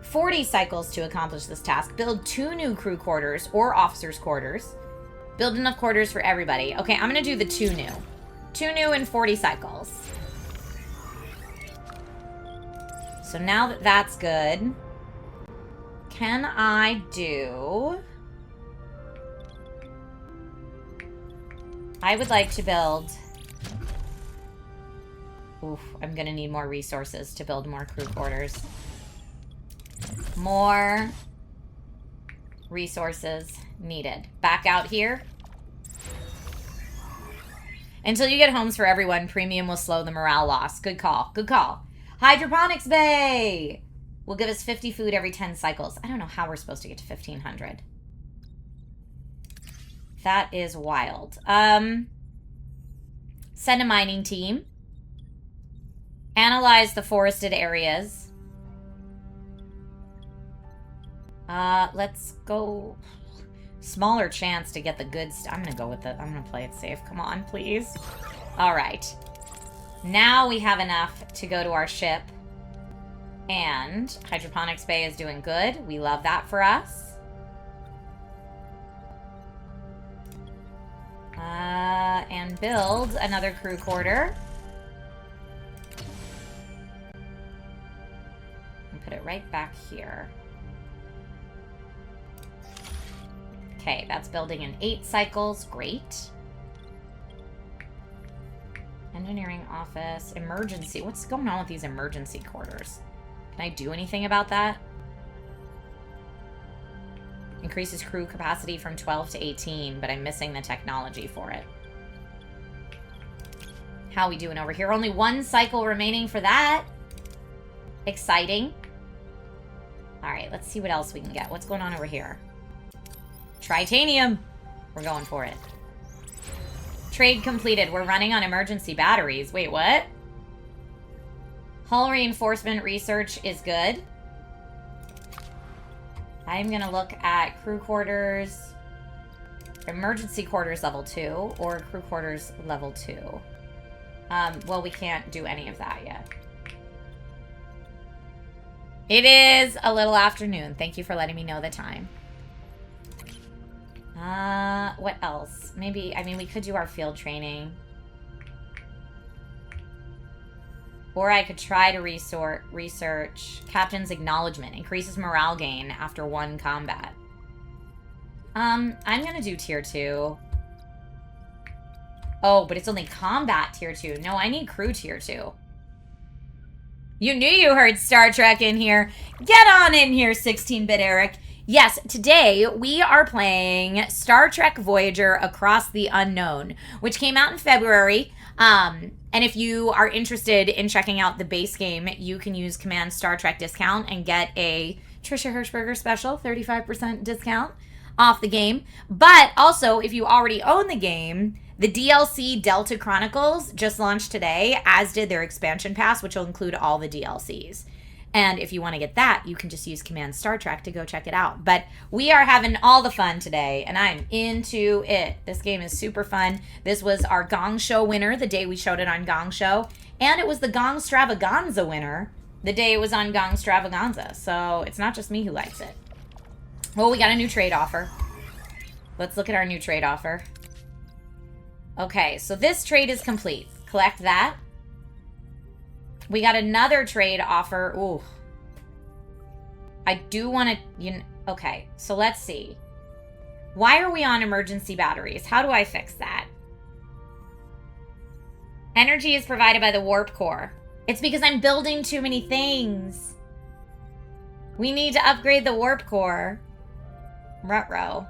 40 cycles to accomplish this task. Build 2 new crew quarters or officers' quarters. Build enough quarters for everybody. Okay, I'm going to do the 2 new. 2 new in 40 cycles. So now that that's good, can I do... I would like to build... Oof, I'm gonna need more resources to build more crew quarters. More resources needed. Back out here. Until you get homes for everyone, premium will slow the morale loss. Good call. Good call. Hydroponics Bay will give us 50 food every 10 cycles. I don't know how we're supposed to get to 1,500. That is wild. Send a mining team. Analyze the forested areas. Let's go. Smaller chance to get the good stuff. I'm gonna go with it. I'm gonna play it safe. Come on, please. All right. Now we have enough to go to our ship. And Hydroponics Bay is doing good. We love that for us. And build another crew quarter. And put it right back here. Okay, that's building in 8 cycles. Great. Engineering office. Emergency. What's going on with these emergency quarters? Can I do anything about that? Increases crew capacity from 12 to 18, but I'm missing the technology for it. How we doing over here? Only 1 cycle remaining for that. Exciting. Alright, let's see what else we can get. What's going on over here? Tritanium. We're going for it. Trade completed. We're running on emergency batteries. Wait, what? Hull reinforcement research is good. I'm going to look at crew quarters, emergency quarters level 2, or crew quarters level 2. Well, we can't do any of that yet. It is a little afternoon. Thank you for letting me know the time. What else? Maybe, I mean, we could do our field training. Or I could try to research Captain's Acknowledgement. Increases morale gain after 1 combat. I'm gonna do tier 2. Oh, but it's only combat tier 2. No, I need crew tier 2. You knew you heard Star Trek in here. Get on in here, 16-bit Eric. Yes, today we are playing Star Trek Voyager Across the Unknown, which came out in February. And if you are interested in checking out the base game, you can use Command Star Trek discount and get a Trisha Hershberger special, 35% discount off the game. But also, if you already own the game, the DLC Delta Chronicles just launched today, as did their expansion pass, which will include all the DLCs. And if you want to get that, you can just use Command Star Trek to go check it out. But we are having all the fun today, and I'm into it. This game is super fun. This was our Gong Show winner the day we showed it on Gong Show. And it was the Gong Stravaganza winner the day it was on Gong Stravaganza. So it's not just me who likes it. Well, we got a new trade offer. Let's look at our new trade offer. Okay, so this trade is complete. Collect that. We got another trade offer. Ooh. I do want to... Okay, so let's see. Why are we on emergency batteries? How do I fix that? Energy is provided by the warp core. It's because I'm building too many things. We need to upgrade the warp core. Ruh-roh.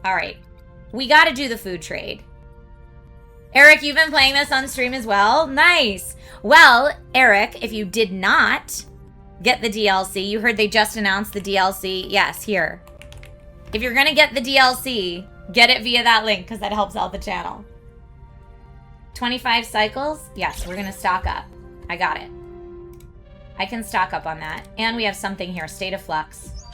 Alright. We got to do the food trade. Eric, you've been playing this on stream as well? Nice. Well, Eric, if you did not get the DLC, you heard they just announced the DLC. Yes, here. If you're going to get the DLC, get it via that link because that helps out the channel. 25 cycles? Yes, we're going to stock up. I got it. I can stock up on that. And we have something here. State of flux.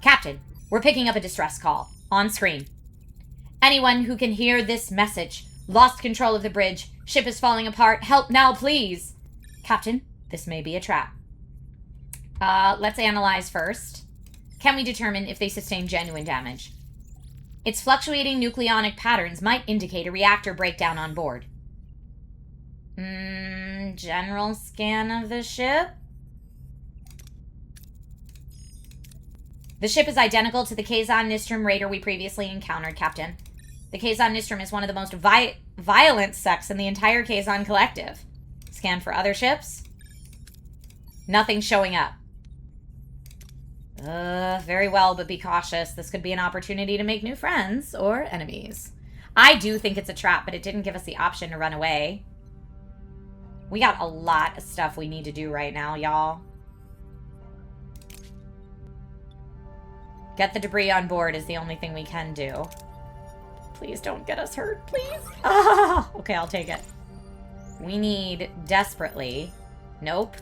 Captain, we're picking up a distress call. On screen. Anyone who can hear this message... Lost control of the bridge. Ship is falling apart. Help now, please. Captain, this may be a trap. Let's analyze first. Can we determine if they sustain genuine damage? Its fluctuating nucleonic patterns might indicate a reactor breakdown on board. General scan of the ship? The ship is identical to the Kazon Nistrum raider we previously encountered, Captain. The Kazon Nistrum is one of the most violent sects in the entire Kazon collective. Scan for other ships. Nothing showing up. Very well, but be cautious. This could be an opportunity to make new friends or enemies. I do think it's a trap, but it didn't give us the option to run away. We got a lot of stuff we need to do right now, y'all. Get the debris on board is the only thing we can do. Please don't get us hurt, please. Ah, okay, I'll take it. We need desperately. Nope.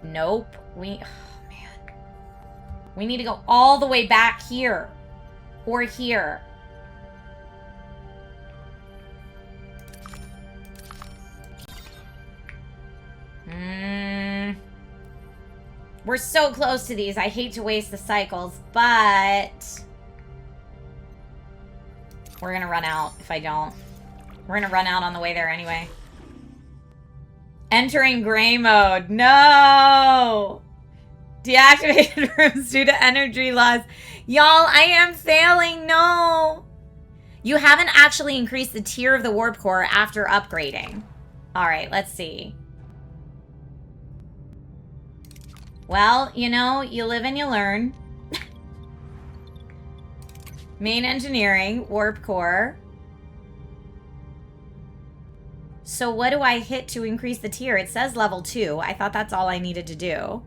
Nope. Oh, man. We need to go all the way back here. Or here. We're so close to these. I hate to waste the cycles, but... We're gonna run out if I don't. We're gonna run out on the way there anyway. Entering gray mode. No! Deactivated rooms due to energy loss. Y'all, I am failing. No! You haven't actually increased the tier of the warp core after upgrading. Alright, let's see. Well, you know, you live and you learn. Main engineering, warp core. So what do I hit to increase the tier? It says level 2. I thought that's all I needed to do.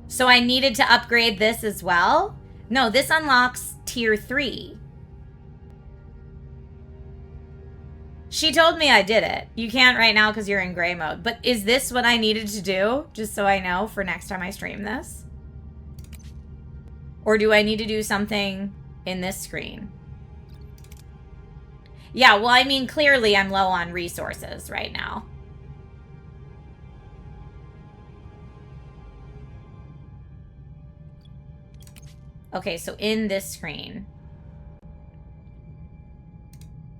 So I needed to upgrade this as well? No, this unlocks tier 3. She told me I did it. You can't right now because you're in gray mode. But is this what I needed to do? Just so I know for next time I stream this? Or do I need to do something in this screen? Yeah, well, I mean, clearly I'm low on resources right now. Okay, so in this screen.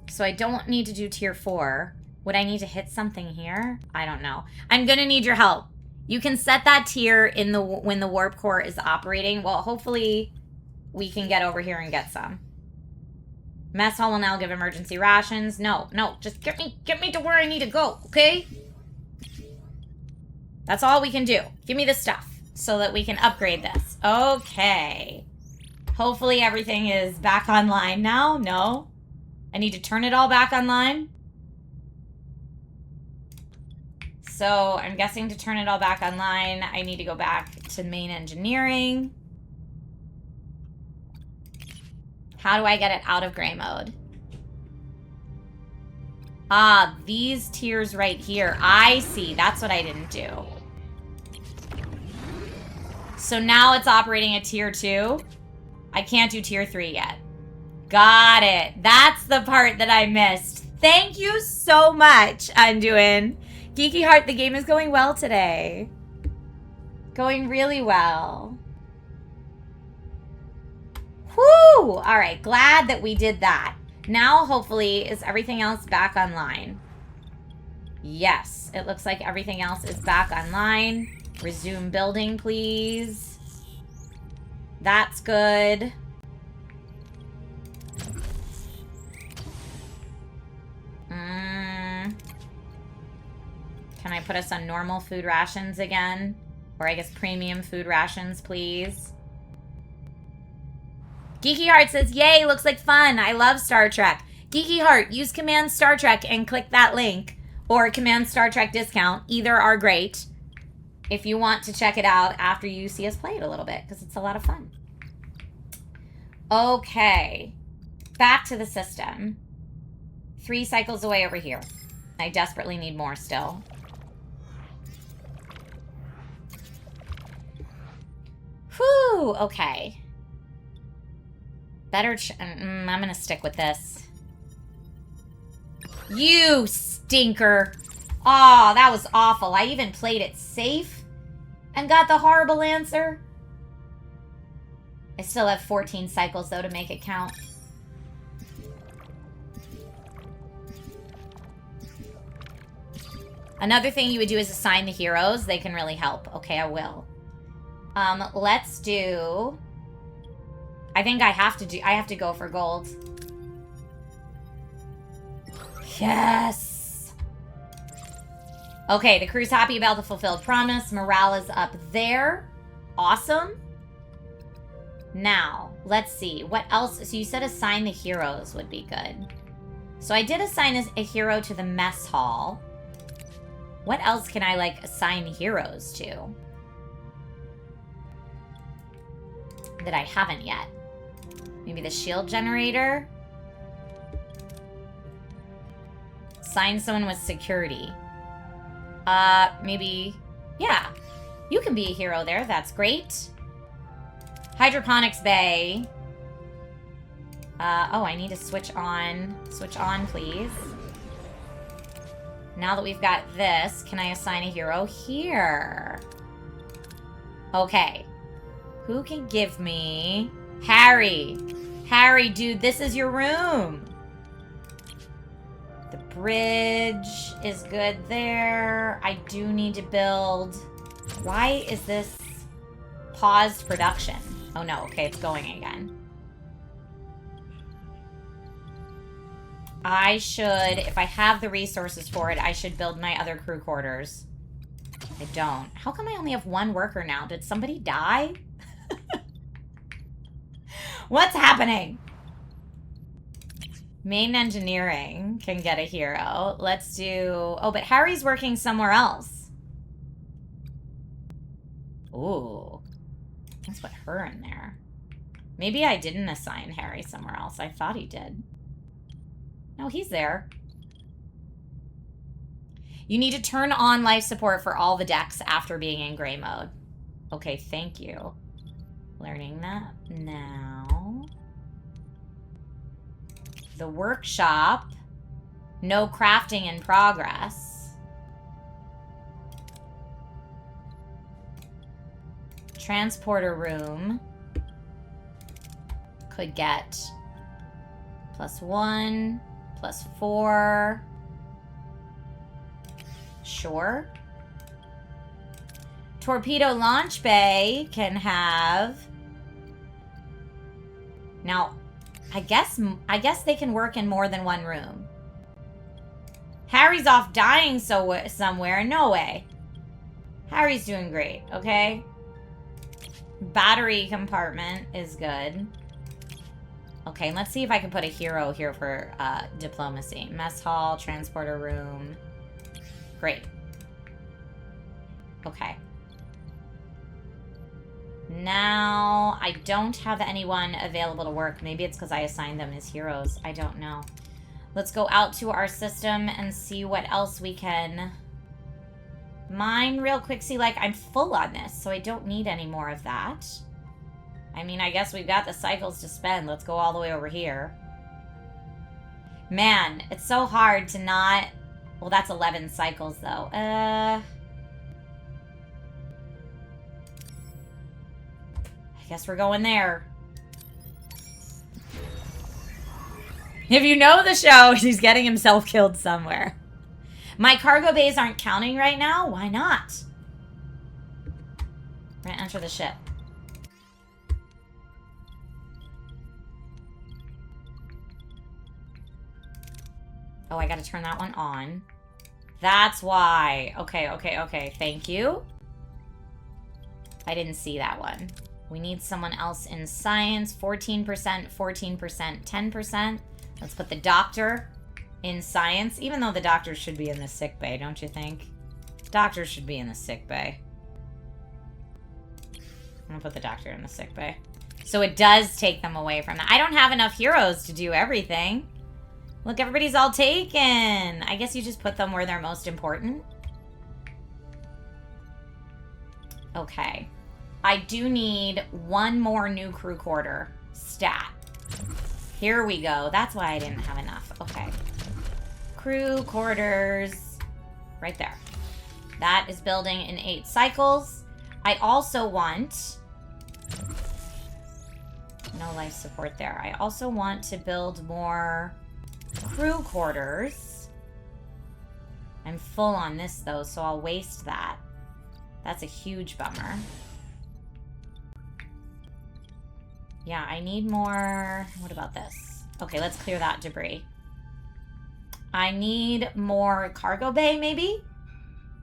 So I don't need to do tier 4. Would I need to hit something here? I don't know. I'm gonna need your help. You can set that tier in the when the warp core is operating. Well, hopefully we can get over here and get some. Mess hall will now give emergency rations. No, just get me to where I need to go, okay? That's all we can do. Give me the stuff so that we can upgrade this. Okay. Hopefully everything is back online now. No. I need to turn it all back online. So I'm guessing to turn it all back online, I need to go back to main engineering. How do I get it out of gray mode? Ah, these tiers right here. I see. That's what I didn't do. So now it's operating at tier 2. I can't do tier 3 yet. Got it. That's the part that I missed. Thank you so much, Undoing. Geeky Heart, the game is going well today. Going really well. Whoo! All right, glad that we did that. Now, hopefully, is everything else back online? Yes, it looks like everything else is back online. Resume building, please. That's good. Can I put us on normal food rations again? Or I guess premium food rations, please. Geeky Heart says, yay, looks like fun. I love Star Trek. Geeky Heart, use Command Star Trek and click that link. Or Command Star Trek discount. Either are great. If you want to check it out after you see us play it a little bit. Because it's a lot of fun. Okay. Back to the system. 3 cycles away over here. I desperately need more still. Whew, okay. Better I'm gonna stick with this. You stinker. Oh, that was awful. I even played it safe and got the horrible answer. I still have 14 cycles, though, to make it count. Another thing you would do is assign the heroes. They can really help. Okay, I will. Let's do... I think I have to go for gold. Yes! Okay, the crew's happy about the fulfilled promise. Morale is up there. Awesome. Now, let's see. What else? So you said assign the heroes would be good. So I did assign a hero to the mess hall. What else can I, like, assign heroes to? That I haven't yet. Maybe the shield generator? Assign someone with security. Maybe... Yeah. You can be a hero there. That's great. Hydroponics bay. Oh, I need to switch on. Switch on, please. Now that we've got this, can I assign a hero here? Okay. Who can give me... Harry. Harry, dude, this is your room. The bridge is good there. I do need to build... Why is this paused production? Oh no, okay, it's going again. I should, if I have the resources for it, I should build my other crew quarters. I don't. How come I only have 1 worker now? Did somebody die? What's happening? Main engineering can get a hero. Let's do... Oh, but Harry's working somewhere else. Ooh. Let's put her in there. Maybe I didn't assign Harry somewhere else. I thought he did. No, he's there. You need to turn on life support for all the decks after being in gray mode. Okay, thank you. Learning that now. The workshop. No crafting in progress. Transporter room. Could get +1, +4. Sure. Torpedo launch bay can have... Now, I guess they can work in more than one room. Harry's off dying somewhere. No way. Harry's doing great, okay? Battery compartment is good. Okay, let's see if I can put a hero here for diplomacy. Mess hall, transporter room. Great. Okay. Now, I don't have anyone available to work. Maybe it's because I assigned them as heroes. I don't know. Let's go out to our system and see what else we can mine real quick. See, like, I'm full on this, so I don't need any more of that. I mean, I guess we've got the cycles to spend. Let's go all the way over here. Man, it's so hard to not... Well, that's 11 cycles, though. I guess we're going there. If you know the show, he's getting himself killed somewhere. My cargo bays aren't counting right now. Why not? We're gonna enter the ship. Oh, I gotta turn that one on. That's why. Okay, okay, okay. Thank you. I didn't see that one. We need someone else in science. 14%, 14%, 10%. Let's put the doctor in science, even though the doctor should be in the sick bay, don't you think? Doctors should be in the sick bay. I'm gonna put the doctor in the sick bay. So it does take them away from that. I don't have enough heroes to do everything. Look, everybody's all taken. I guess you just put them where they're most important. Okay. I do need one more new crew quarter stat. Here we go. That's why I didn't have enough. Okay. Crew quarters. Right there. That is building in 8 cycles. I also want... No life support there. I also want to build more crew quarters. I'm full on this, though, so I'll waste that. That's a huge bummer. Yeah, I need more... What about this? Okay, let's clear that debris. I need more cargo bay, maybe?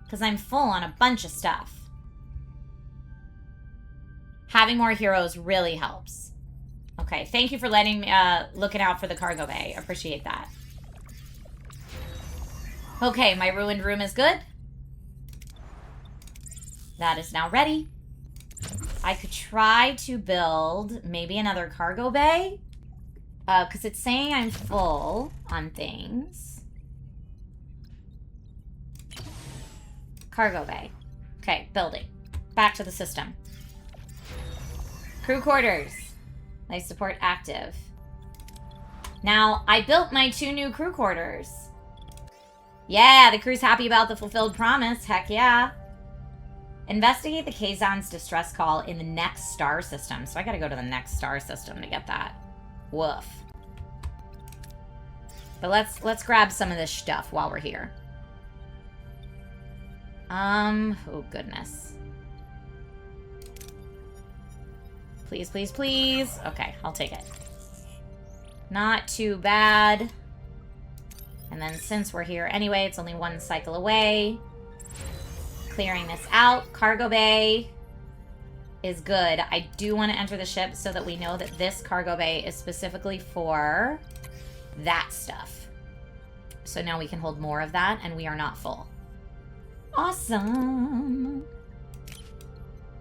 Because I'm full on a bunch of stuff. Having more heroes really helps. Okay, thank you for letting me, looking out for the cargo bay. Appreciate that. Okay, my ruined room is good. That is now ready. I could try to build maybe another cargo bay. Because it's saying I'm full on things. Cargo bay. Okay, building. Back to the system. Crew quarters. Life support active. Now, I built my 2 new crew quarters. Yeah, the crew's happy about the fulfilled promise. Heck yeah. Investigate the Kazon's distress call in the next star system. So I gotta go to the next star system to get that. Woof. But let's grab some of this stuff while we're here. Oh goodness. Please, please, please. Okay, I'll take it. Not too bad. And then since we're here anyway, it's only 1 cycle away. Clearing this out. Cargo bay is good. I do want to enter the ship so that we know that this cargo bay is specifically for that stuff. So now we can hold more of that and we are not full. Awesome.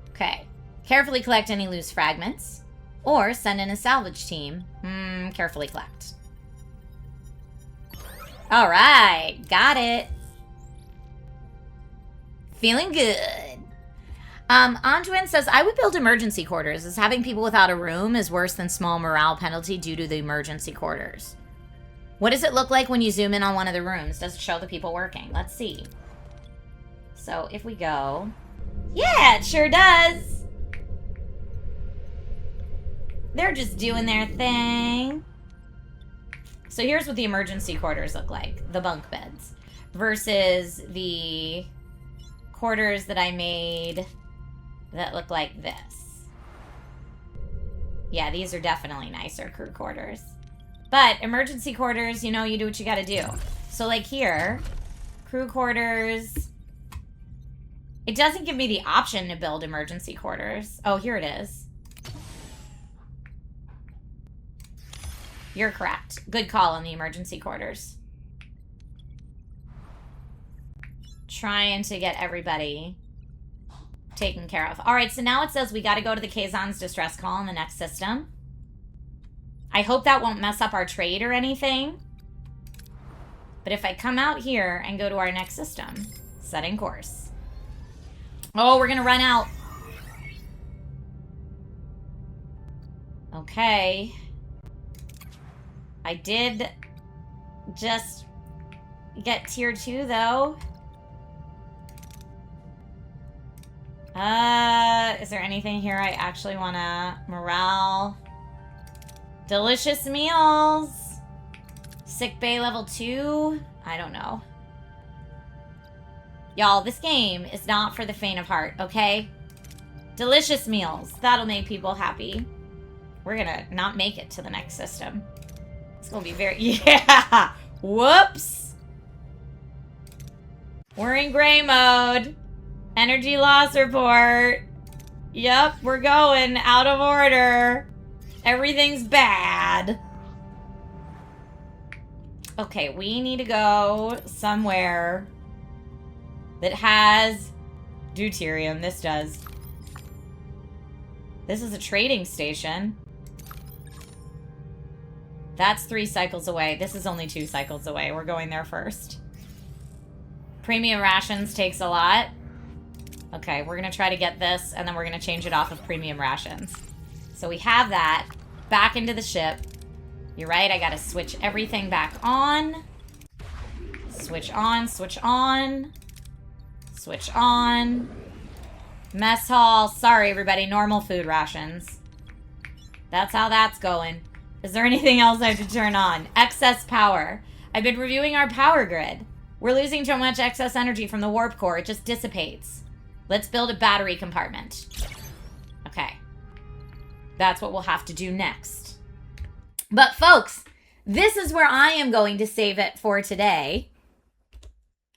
Okay. Carefully collect any loose fragments. Or send in a salvage team. Carefully collect. Alright. Got it. Feeling good. Antoine says, I would build emergency quarters, as having people without a room is worse than small morale penalty due to the emergency quarters. What does it look like when you zoom in on one of the rooms? Does it show the people working? Let's see. So if we go... Yeah, it sure does. They're just doing their thing. So here's what the emergency quarters look like. The bunk beds. Versus the quarters that I made that look like this. Yeah, these are definitely nicer crew quarters. But emergency quarters, you know, you do what you gotta do. So like here, crew quarters. It doesn't give me the option to build emergency quarters. Oh, here it is. You're correct. Good call on the emergency quarters. Trying to get everybody taken care of. All right, so now it says we got to go to the Kazan's distress call in the next system. I hope that won't mess up our trade or anything. But if I come out here and go to our next system, setting course. Oh, we're going to run out. Okay. I did just get tier 2, though. Is there anything here I actually want to... Morale. Delicious meals. Sick bay level 2. I don't know. Y'all, this game is not for the faint of heart, okay? Delicious meals. That'll make people happy. We're gonna not make it to the next system. It's gonna be very... Yeah! Whoops! We're in gray mode. Energy loss report. Yep, we're going out of order. Everything's bad. Okay, we need to go somewhere that has deuterium. This does. This is a trading station. That's 3 cycles away. This is only 2 cycles away. We're going there first. Premium rations takes a lot. Okay, we're going to try to get this, and then we're going to change it off of premium rations. So we have that. Back into the ship. You're right, I got to switch everything back on. Switch on, switch on. Switch on. Mess hall. Sorry, everybody. Normal food rations. That's how that's going. Is there anything else I have to turn on? Excess power. I've been reviewing our power grid. We're losing too much excess energy from the warp core. It just dissipates. Let's build a battery compartment. Okay. That's what we'll have to do next. But folks, this is where I am going to save it for today.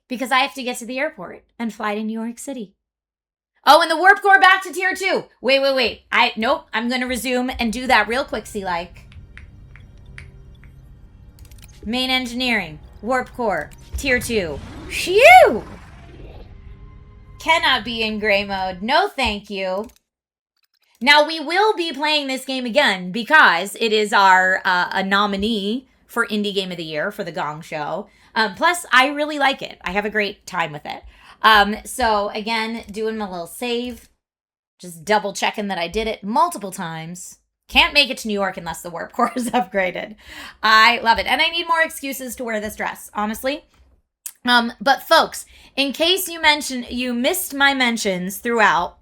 Because I have to get to the airport and fly to New York City. Oh, and the warp core back to tier 2. Wait. Nope. I'm going to resume and do that real quick, like. Main engineering. Warp core. Tier 2. Phew! Cannot be in gray mode. No, thank you. Now, we will be playing this game again because it is our a nominee for Indie Game of the Year for the Gong Show. Plus, I really like it. I have a great time with it. So, again, doing my little save. Just double checking that I did it multiple times. Can't make it to New York unless the warp core is upgraded. I love it. And I need more excuses to wear this dress, honestly. But folks, in case you missed my mentions throughout,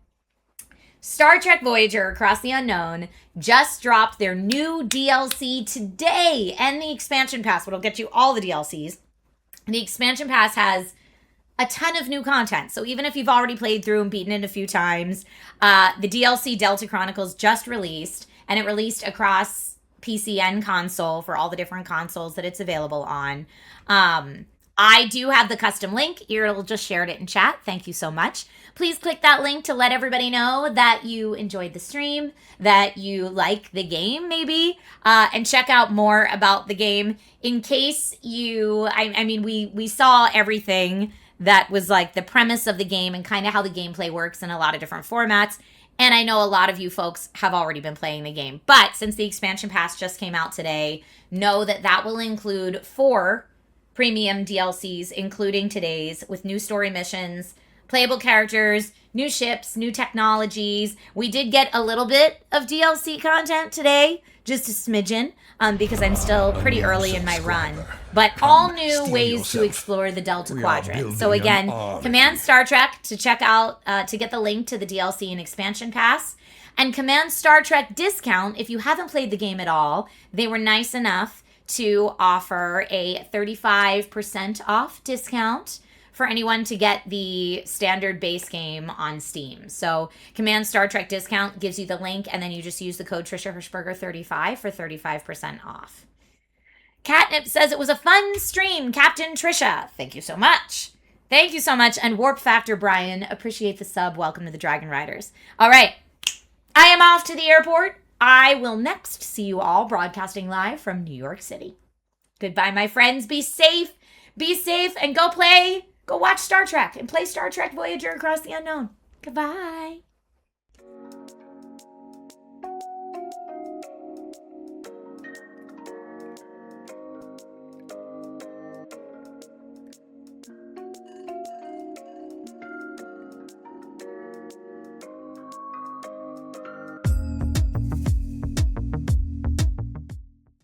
Star Trek Voyager Across the Unknown just dropped their new DLC today and the expansion pass, which will get you all the DLCs. The expansion pass has a ton of new content. So even if you've already played through and beaten it a few times, the DLC Delta Chronicles just released, and it released across PC and console for all the different consoles that it's available on. I do have the custom link. Iril just shared it in chat. Thank you so much. Please click that link to let everybody know that you enjoyed the stream, that you like the game maybe, and check out more about the game. In case you, I mean, we saw everything that was like the premise of the game and kind of how the gameplay works in a lot of different formats. And I know a lot of you folks have already been playing the game. But since the expansion pass just came out today, know that that will include 4 premium DLCs, including today's, with new story missions, playable characters, new ships, new technologies. We did get a little bit of DLC content today just a smidgen, because I'm still pretty early in my run. But all new ways to explore the Delta Quadrant. So again, Command Star Trek to check out, to get the link to the DLC and expansion pass. And Command Star Trek discount, if you haven't played the game at all, they were nice enough to offer a 35% off discount for anyone to get the standard base game on Steam. So Command Star Trek discount gives you the link, and then you just use the code Trisha Hershberger 35 for 35% off. Catnip says it was a fun stream, Captain Trisha. Thank you so much. Thank you so much. And Warp Factor Brian, appreciate the sub. Welcome to the Dragon Riders. All right, I am off to the airport. I will next see you all broadcasting live from New York City. Goodbye, my friends. Be safe, and go watch Star Trek and play Star Trek Voyager Across the Unknown. Goodbye.